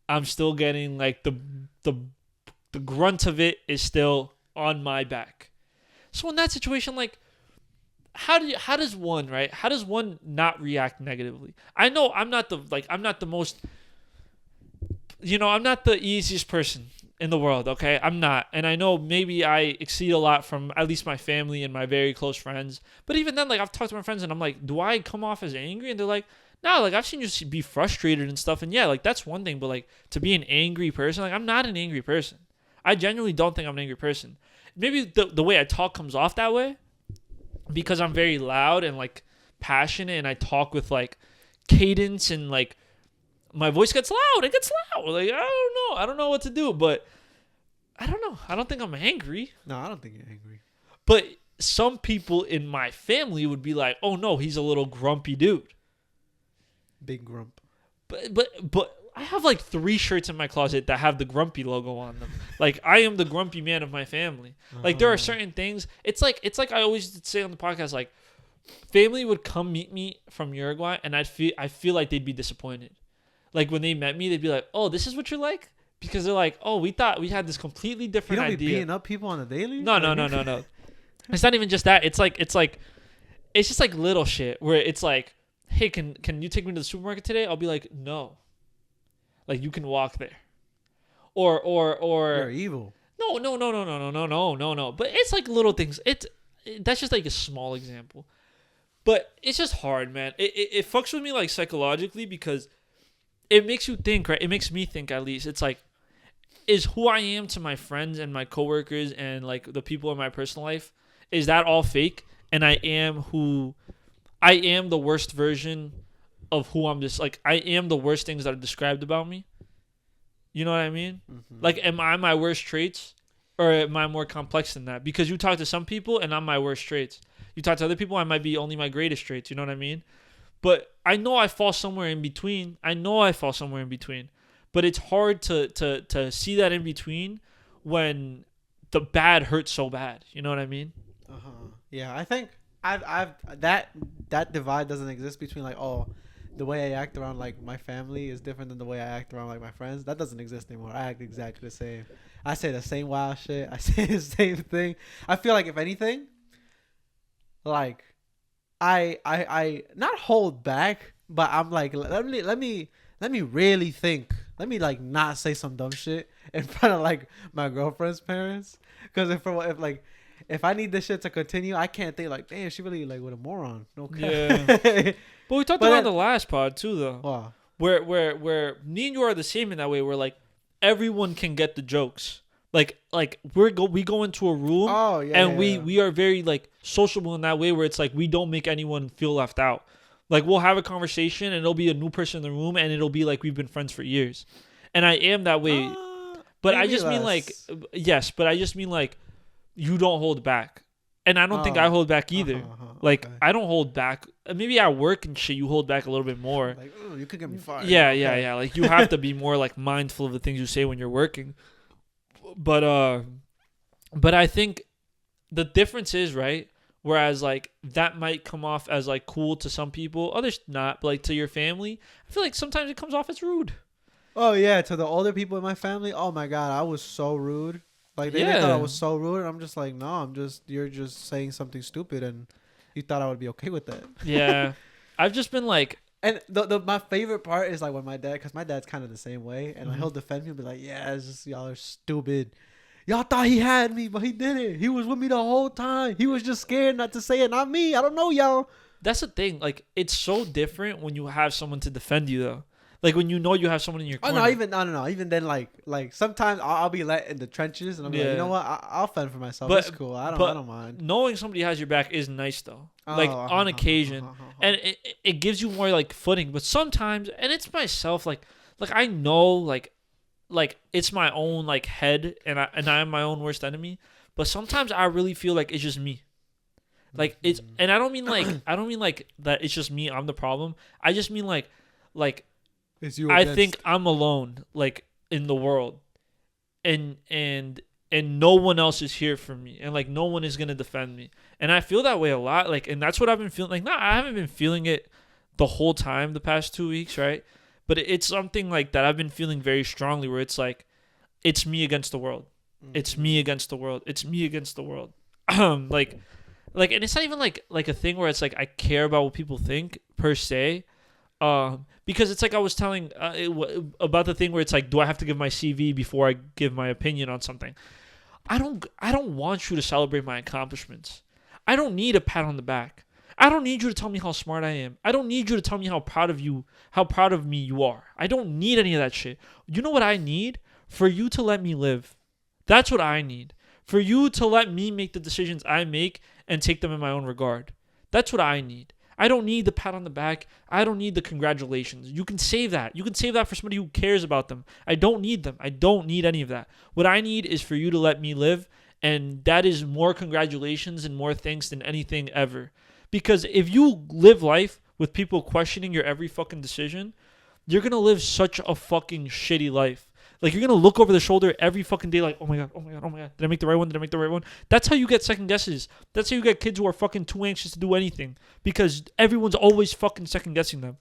I'm still getting like the grunt of it is still on my back. So in that situation, like how does one not react negatively? I know I'm not the most, I'm not the easiest person in the world, okay? I'm not. And I know maybe I exceed a lot from at least my family and my very close friends. But even then, like, I've talked to my friends and I'm like, do I come off as angry? And they're like, no, like, I've seen you be frustrated and stuff. And yeah, like, that's one thing. But, like, to be an angry person, like, I'm not an angry person. I genuinely don't think I'm an angry person. Maybe the way I talk comes off that way because I'm very loud and, like, passionate. And I talk with, like, cadence and, like, my voice gets loud. It gets loud. Like, I don't know what to do, but I don't know. I don't think I'm angry. No, I don't think you're angry. But some people in my family would be like, "Oh no, he's a little grumpy dude." Big grump. But I have like 3 shirts in my closet that have the grumpy logo on them. Like I am the grumpy man of my family. Like there are certain things. It's like I always say on the podcast, like family would come meet me from Uruguay, and I feel like they'd be disappointed. Like when they met me, they'd be like, "Oh, this is what you're like," because they're like, "Oh, we thought we had this completely different idea." You don't be beating up people on a daily? No. It's not even just that. It's just like little shit where it's like, "Hey, can you take me to the supermarket today?" I'll be like, "No." Like you can walk there. Or You're evil. No. But it's like little things. That's just like a small example. But it's just hard, man. It fucks with me like psychologically because it makes you think, right? It makes me think at least. It's like, is who I am to my friends and my coworkers and like the people in my personal life, is that all fake? And I am the worst version of who I'm just like, I am the worst things that are described about me. You know what I mean? Mm-hmm. Like, am I my worst traits or am I more complex than that? Because you talk to some people and I'm my worst traits. You talk to other people, I might be only my greatest traits. You know what I mean? But I know I fall somewhere in between. But it's hard to see that in between when the bad hurts so bad. You know what I mean? Yeah, I think I've that divide doesn't exist between like, oh, the way I act around like my family is different than the way I act around like my friends. That doesn't exist anymore. I act exactly the same. I say the same wild shit. I say the same thing. I feel like if anything, like I not hold back, but I'm like, let me really think. Let me like not say some dumb shit in front of like my girlfriend's parents, because if I need this shit to continue, I can't think like, damn, she really like with a moron. Okay. Yeah. But we talked about the last pod too, though. Wow. Where me and you are the same in that way. Where like everyone can get the jokes. Like we go into a room. Oh, yeah, and we are very like sociable in that way where it's like we don't make anyone feel left out. Like we'll have a conversation and it'll be a new person in the room and it'll be like we've been friends for years. And I am that way. But I just mean like, yes, but I just mean like you don't hold back. And I don't think I hold back either. Like okay. I don't hold back. Maybe at work and shit you hold back a little bit more. Like, oh, you could get me fired. Yeah. Like you have to be more like mindful of the things you say when you're working. But I think the difference is, right? Whereas like that might come off as like cool to some people, others not. But like to your family, I feel like sometimes it comes off as rude. Oh yeah, to the older people in my family, oh my god, I was so rude. Like they thought I was so rude, and I'm just like, no, you're just saying something stupid, and you thought I would be okay with that. Yeah, I've just been like, and my favorite part is like when my dad, because my dad's kind of the same way, and like, he'll defend me and be like, yeah, it's just y'all are stupid. Y'all thought he had me, but he didn't. He was with me the whole time. He was just scared not to say it, not me. I don't know, y'all. That's the thing. Like, it's so different when you have someone to defend you, though. Like when you know you have someone in your Oh corner. no. Even then, like sometimes I'll be let in the trenches, and I'm like, you know what? I'll fend for myself. It's cool. I don't mind. Knowing somebody has your back is nice though. Like on occasion, and it gives you more like footing. But sometimes, and it's myself. Like I know like it's my own like head, and I am my own worst enemy. But sometimes I really feel like it's just me. Like it's, and I don't mean like that. It's just me. I'm the problem. I just mean like it's you. I think I'm alone, like in the world, and no one else is here for me, and like no one is gonna defend me, and I feel that way a lot. Like, and that's what I've been feeling. Like, I haven't been feeling it the whole time the past 2 weeks, right? But it's something like that I've been feeling very strongly, where it's like, it's me against the world. It's me against the world. It's me against the world. Like, and it's not even like a thing where it's like I care about what people think per se, because it's like I was telling about the thing where it's like, do I have to give my CV before I give my opinion on something? I don't want you to celebrate my accomplishments. I don't need a pat on the back. I don't need you to tell me how smart I am. I don't need you to tell me how proud of me you are. I don't need any of that shit. You know what I need? For you to let me live. That's what I need. For you to let me make the decisions I make and take them in my own regard. That's what I need. I don't need the pat on the back. I don't need the congratulations. You can save that. You can save that for somebody who cares about them. I don't need them. I don't need any of that. What I need is for you to let me live, and that is more congratulations and more thanks than anything ever. Because if you live life with people questioning your every fucking decision, you're going to live such a fucking shitty life. Like, you're going to look over the shoulder every fucking day like, oh my God. Did I make the right one? That's how you get second guesses. That's how you get kids who are fucking too anxious to do anything. Because everyone's always fucking second guessing them.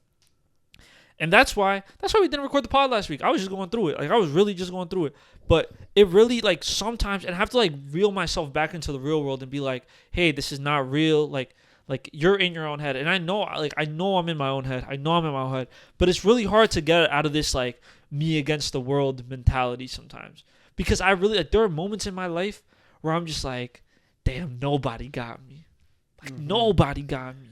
And that's why we didn't record the pod last week. I was just going through it. Like, I was really just going through it. But it really, like, sometimes, and I have to, like, reel myself back into the real world and be like, hey, this is not real. Like you're in your own head. And I know I'm in my own head. But it's really hard to get out of this, like, me against the world mentality sometimes. Because I really, like, there are moments in my life where I'm just like, damn, nobody got me. Like, nobody got me.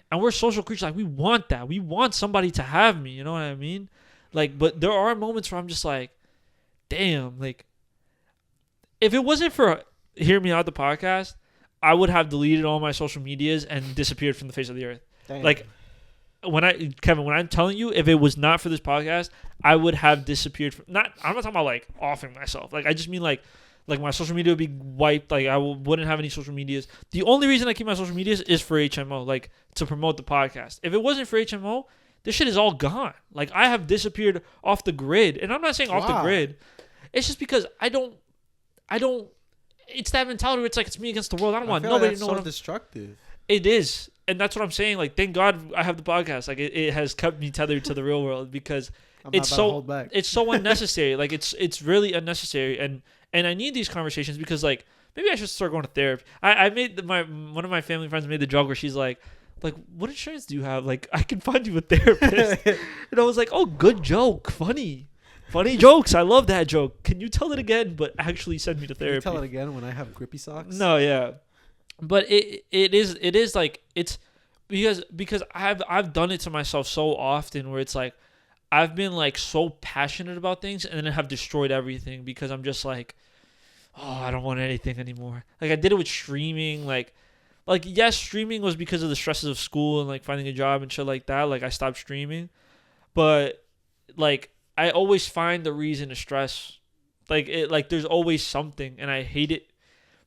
And we're social creatures. Like, we want that. We want somebody to have me. You know what I mean? Like, but there are moments where I'm just like, damn, like, if it wasn't for Hear Me Out the podcast, I would have deleted all my social medias and disappeared from the face of the earth. Damn. Like, when I'm telling you, if it was not for this podcast, I would have disappeared. I'm not talking about like offing myself. Like, I just mean like my social media would be wiped. Like, I wouldn't have any social medias. The only reason I keep my social medias is for HMO, like, to promote the podcast. If it wasn't for HMO, this shit is all gone. Like, I have disappeared off the grid, and I'm not saying off the grid. It's just because I don't. It's that mentality where it's like, it's me against the world. I don't want nobody to know. That's so destructive. It is. And that's what I'm saying. Like, thank God I have the podcast. Like, it has kept me tethered to the real world, because it's so unnecessary. Like, it's really unnecessary. And I need these conversations because, like, maybe I should start going to therapy. I made one of my family friends made the joke where she's like, what insurance do you have? Like, I can find you a therapist. And I was like, oh, good joke. Funny jokes. I love that joke. Can you tell it again, but actually send me to therapy? Can you tell it again when I have grippy socks? No, yeah. But it is like, it's because I've done it to myself so often where it's like I've been like so passionate about things and then have destroyed everything because I'm just like, oh, I don't want anything anymore. Like, I did it with streaming. Like yes, streaming was because of the stresses of school and like finding a job and shit like that. Like, I stopped streaming, but like I always find the reason to stress. Like there's always something, and I hate it.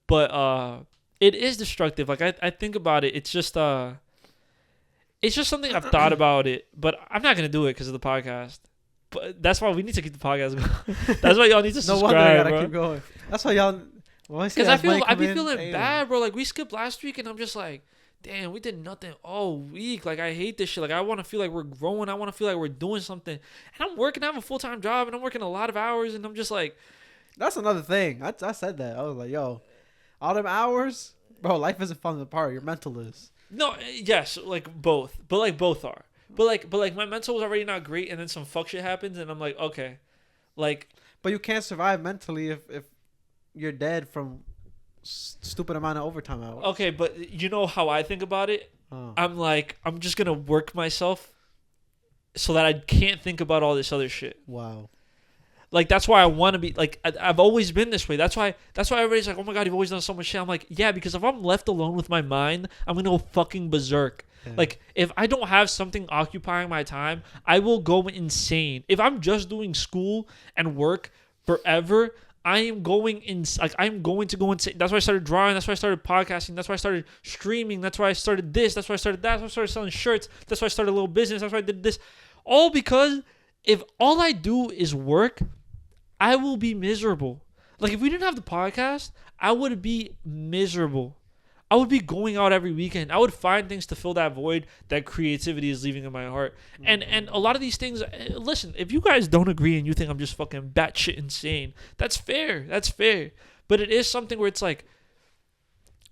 But it is destructive. Like, I think about it. It's just something I've thought about it, but I'm not gonna do it because of the podcast. But that's why we need to keep the podcast going. That's why y'all need to subscribe. No wonder I gotta keep going. That's why y'all. Because I be feeling bad, bro. Like, we skipped last week, and I'm just like, damn, we did nothing all week. Like, I hate this shit. Like, I want to feel like we're growing. I want to feel like we're doing something. And I'm working. I have a full-time job, and I'm working a lot of hours, and I'm just like, that's another thing. I said that. I was like, yo, all them hours, bro. Life isn't falling apart. Your mental is. No, yes, like both, but like both are. But like my mental was already not great, and then some fuck shit happens, and I'm like, okay, like. But you can't survive mentally if you're dead from stupid amount of overtime hours. Okay, but you know how I think about it? I'm like, I'm just gonna work myself so that I can't think about all this other shit. Wow. Like, that's why I want to be, like, I've always been this way. That's why everybody's like, oh my God, you've always done so much shit. I'm like, yeah, because if I'm left alone with my mind, I'm going to go fucking berserk. Yeah. Like, if I don't have something occupying my time, I will go insane. If I'm just doing school and work forever, I am going I'm going to go insane. That's why I started drawing. That's why I started podcasting. That's why I started streaming. That's why I started this. That's why I started that. That's why I started selling shirts. That's why I started a little business. That's why I did this. All because if all I do is work, I will be miserable. Like, if we didn't have the podcast, I would be miserable. I would be going out every weekend. I would find things to fill that void that creativity is leaving in my heart. And a lot of these things, listen, if you guys don't agree and you think I'm just fucking batshit insane, that's fair. That's fair. But it is something where it's like,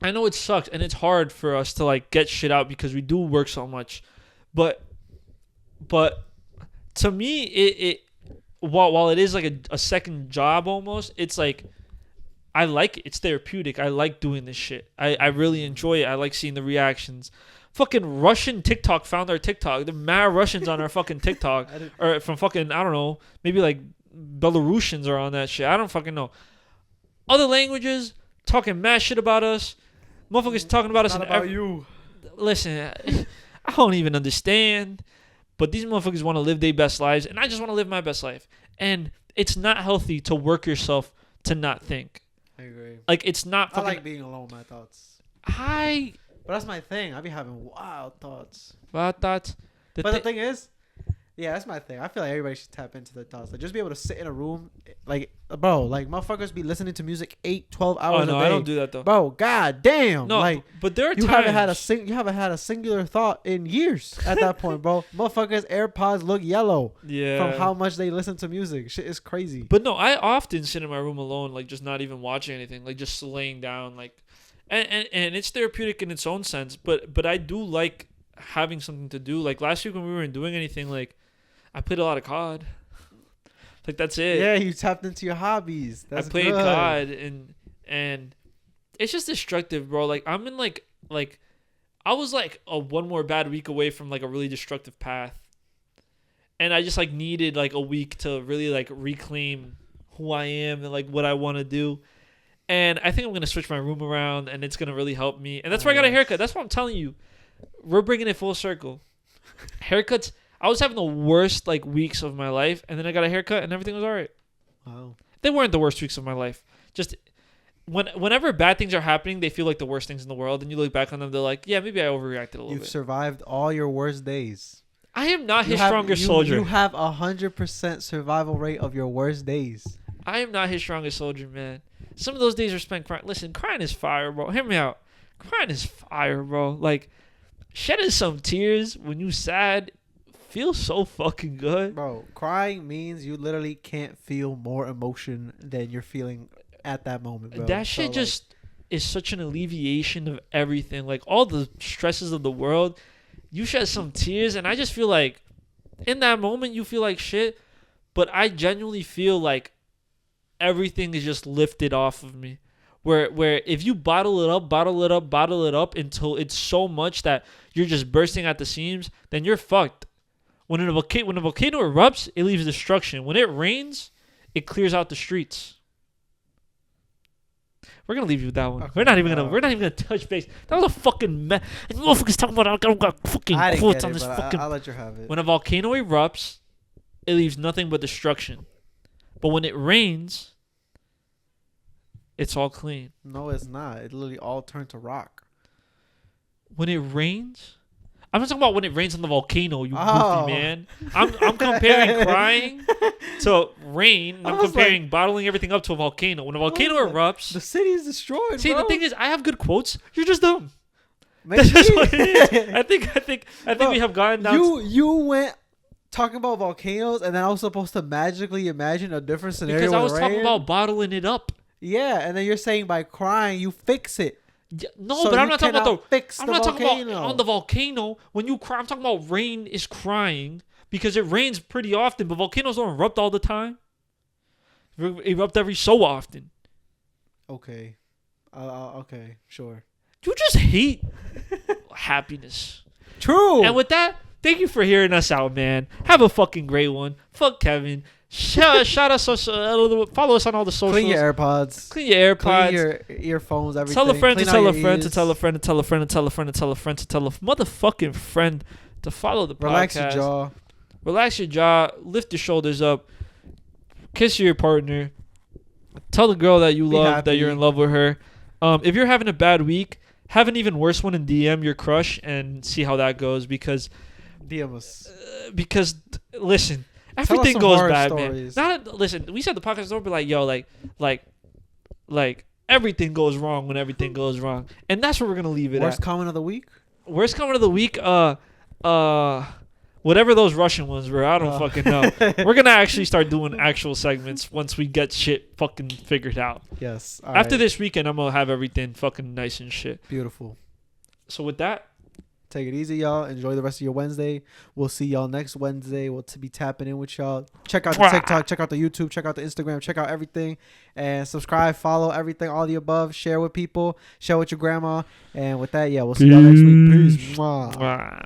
I know it sucks and it's hard for us to like get shit out because we do work so much. But to me, it while it is like a second job almost, it's like, I like it. It's therapeutic. I like doing this shit. I really enjoy it. I like seeing the reactions. Fucking Russian TikTok found our TikTok. The mad Russians on our fucking TikTok. Or from fucking, I don't know, maybe like Belarusians are on that shit. I don't fucking know. Other languages talking mad shit about us. Motherfuckers talking about us. Not about you. Listen, I don't even understand. But these motherfuckers want to live their best lives. And I just want to live my best life. And it's not healthy to work yourself to not think. I agree. Like, it's not fucking... I like being alone with my thoughts. But that's my thing. I be having wild thoughts. Wild thoughts. The thing is, yeah, that's my thing. I feel like everybody should tap into their thoughts. Like, just be able to sit in a room. Like, bro, like, motherfuckers be listening to music 8, 12 hours a day. I don't do that, though. Bro, god damn. No, like, but there are you times... you haven't had a singular thought in years at that point, bro. Motherfuckers' AirPods look yellow from how much they listen to music. Shit is crazy. But no, I often sit in my room alone, like, just not even watching anything. Like, just laying down, like... And it's therapeutic in its own sense, but I do like having something to do. Like, last week when we weren't doing anything, like, I played a lot of COD. Like, that's it. Yeah, you tapped into your hobbies. That's I played good. COD, and it's just destructive, bro. Like, I'm in, like I was, like, one more bad week away from, like, a really destructive path. And I just, like, needed, like, a week to really, like, reclaim who I am and, like, what I want to do. And I think I'm going to switch my room around, and it's going to really help me. And that's why I got a haircut. That's what I'm telling you. We're bringing it full circle. Haircuts. I was having the worst, like, weeks of my life, and then I got a haircut, and everything was all right. Wow. They weren't the worst weeks of my life. Just whenever bad things are happening, they feel like the worst things in the world, and you look back on them, they're like, yeah, maybe I overreacted a little bit. You've survived all your worst days. I am not his strongest soldier. You have 100% survival rate of your worst days. I am not his strongest soldier, man. Some of those days are spent crying. Listen, crying is fire, bro. Hear me out. Crying is fire, bro. Like, shedding some tears when you sad feels so fucking good. Bro, crying means you literally can't feel more emotion than you're feeling at that moment, bro. That shit just is such an alleviation of everything. Like, all the stresses of the world, you shed some tears, and I just feel like in that moment you feel like shit, but I genuinely feel like everything is just lifted off of me. Where if you bottle it up until it's so much that you're just bursting at the seams, then you're fucked. When a volcano erupts, it leaves destruction. When it rains, it clears out the streets. We're gonna leave you with that one. Okay, we're not even gonna touch base. That was a fucking mess. And motherfuckers talking about I got fucking quotes on this fucking. I'll let you have it. When a volcano erupts, it leaves nothing but destruction. But when it rains, it's all clean. No, it's not. It literally all turned to rock. When it rains, I'm not talking about when it rains on the volcano, you goofy man. I'm comparing crying to rain. And I'm comparing like, bottling everything up to a volcano. When a volcano erupts, the city is destroyed. See, bro. the thing is, I have good quotes. You're just dumb. Maybe. That's just what it is. I think bro, we have gotten down. You went talking about volcanoes, and then I was supposed to magically imagine a different scenario. Because I was talking about bottling it up. Yeah, and then you're saying by crying you fix it. Yeah, no, so but I'm not talking about I'm not talking about on the volcano. When you cry, I'm talking about rain is crying because it rains pretty often, but volcanoes don't erupt all the time. Erupt every so often. Okay. Okay, sure. You just hate happiness. True. And with that, Thank you for hearing us out, man. Have a fucking great one. Fuck Kevin. Shout us, follow us on all the socials. Clean your AirPods. Clean your AirPods. Clean your earphones. Everything. Tell a friend to Clean tell out a your friend to ears. tell a friend to tell a friend to tell a friend to tell a friend to tell a motherfucking friend to follow the Relax podcast. your jaw. Relax your jaw. Lift your shoulders up. Kiss your partner. Tell the girl that you Be love happy. that you're in love with her. If you're having a bad week, have an even worse one and DM your crush and see how that goes because DM us. listen, us everything some goes horror bad, stories. man. Listen, we said the podcast don't be like, yo, like everything goes wrong when everything goes wrong. And that's where we're gonna leave it Worst at. comment of the week. Worst comment of the week, whatever those Russian ones were, I don't fucking know. We're gonna actually start doing actual segments once we get shit fucking figured out. Yes. All After right. this weekend, I'm gonna have everything fucking nice and shit. Beautiful. So with that, Take it easy, y'all. Enjoy the rest of your Wednesday. We'll see y'all next Wednesday. We'll be tapping in with y'all. Check out the TikTok. Check out the YouTube. Check out the Instagram. Check out everything. And subscribe, follow, everything, all the above. Share with people. Share with your grandma. And with that, yeah, we'll see y'all next week. Peace. Mwah. Mwah.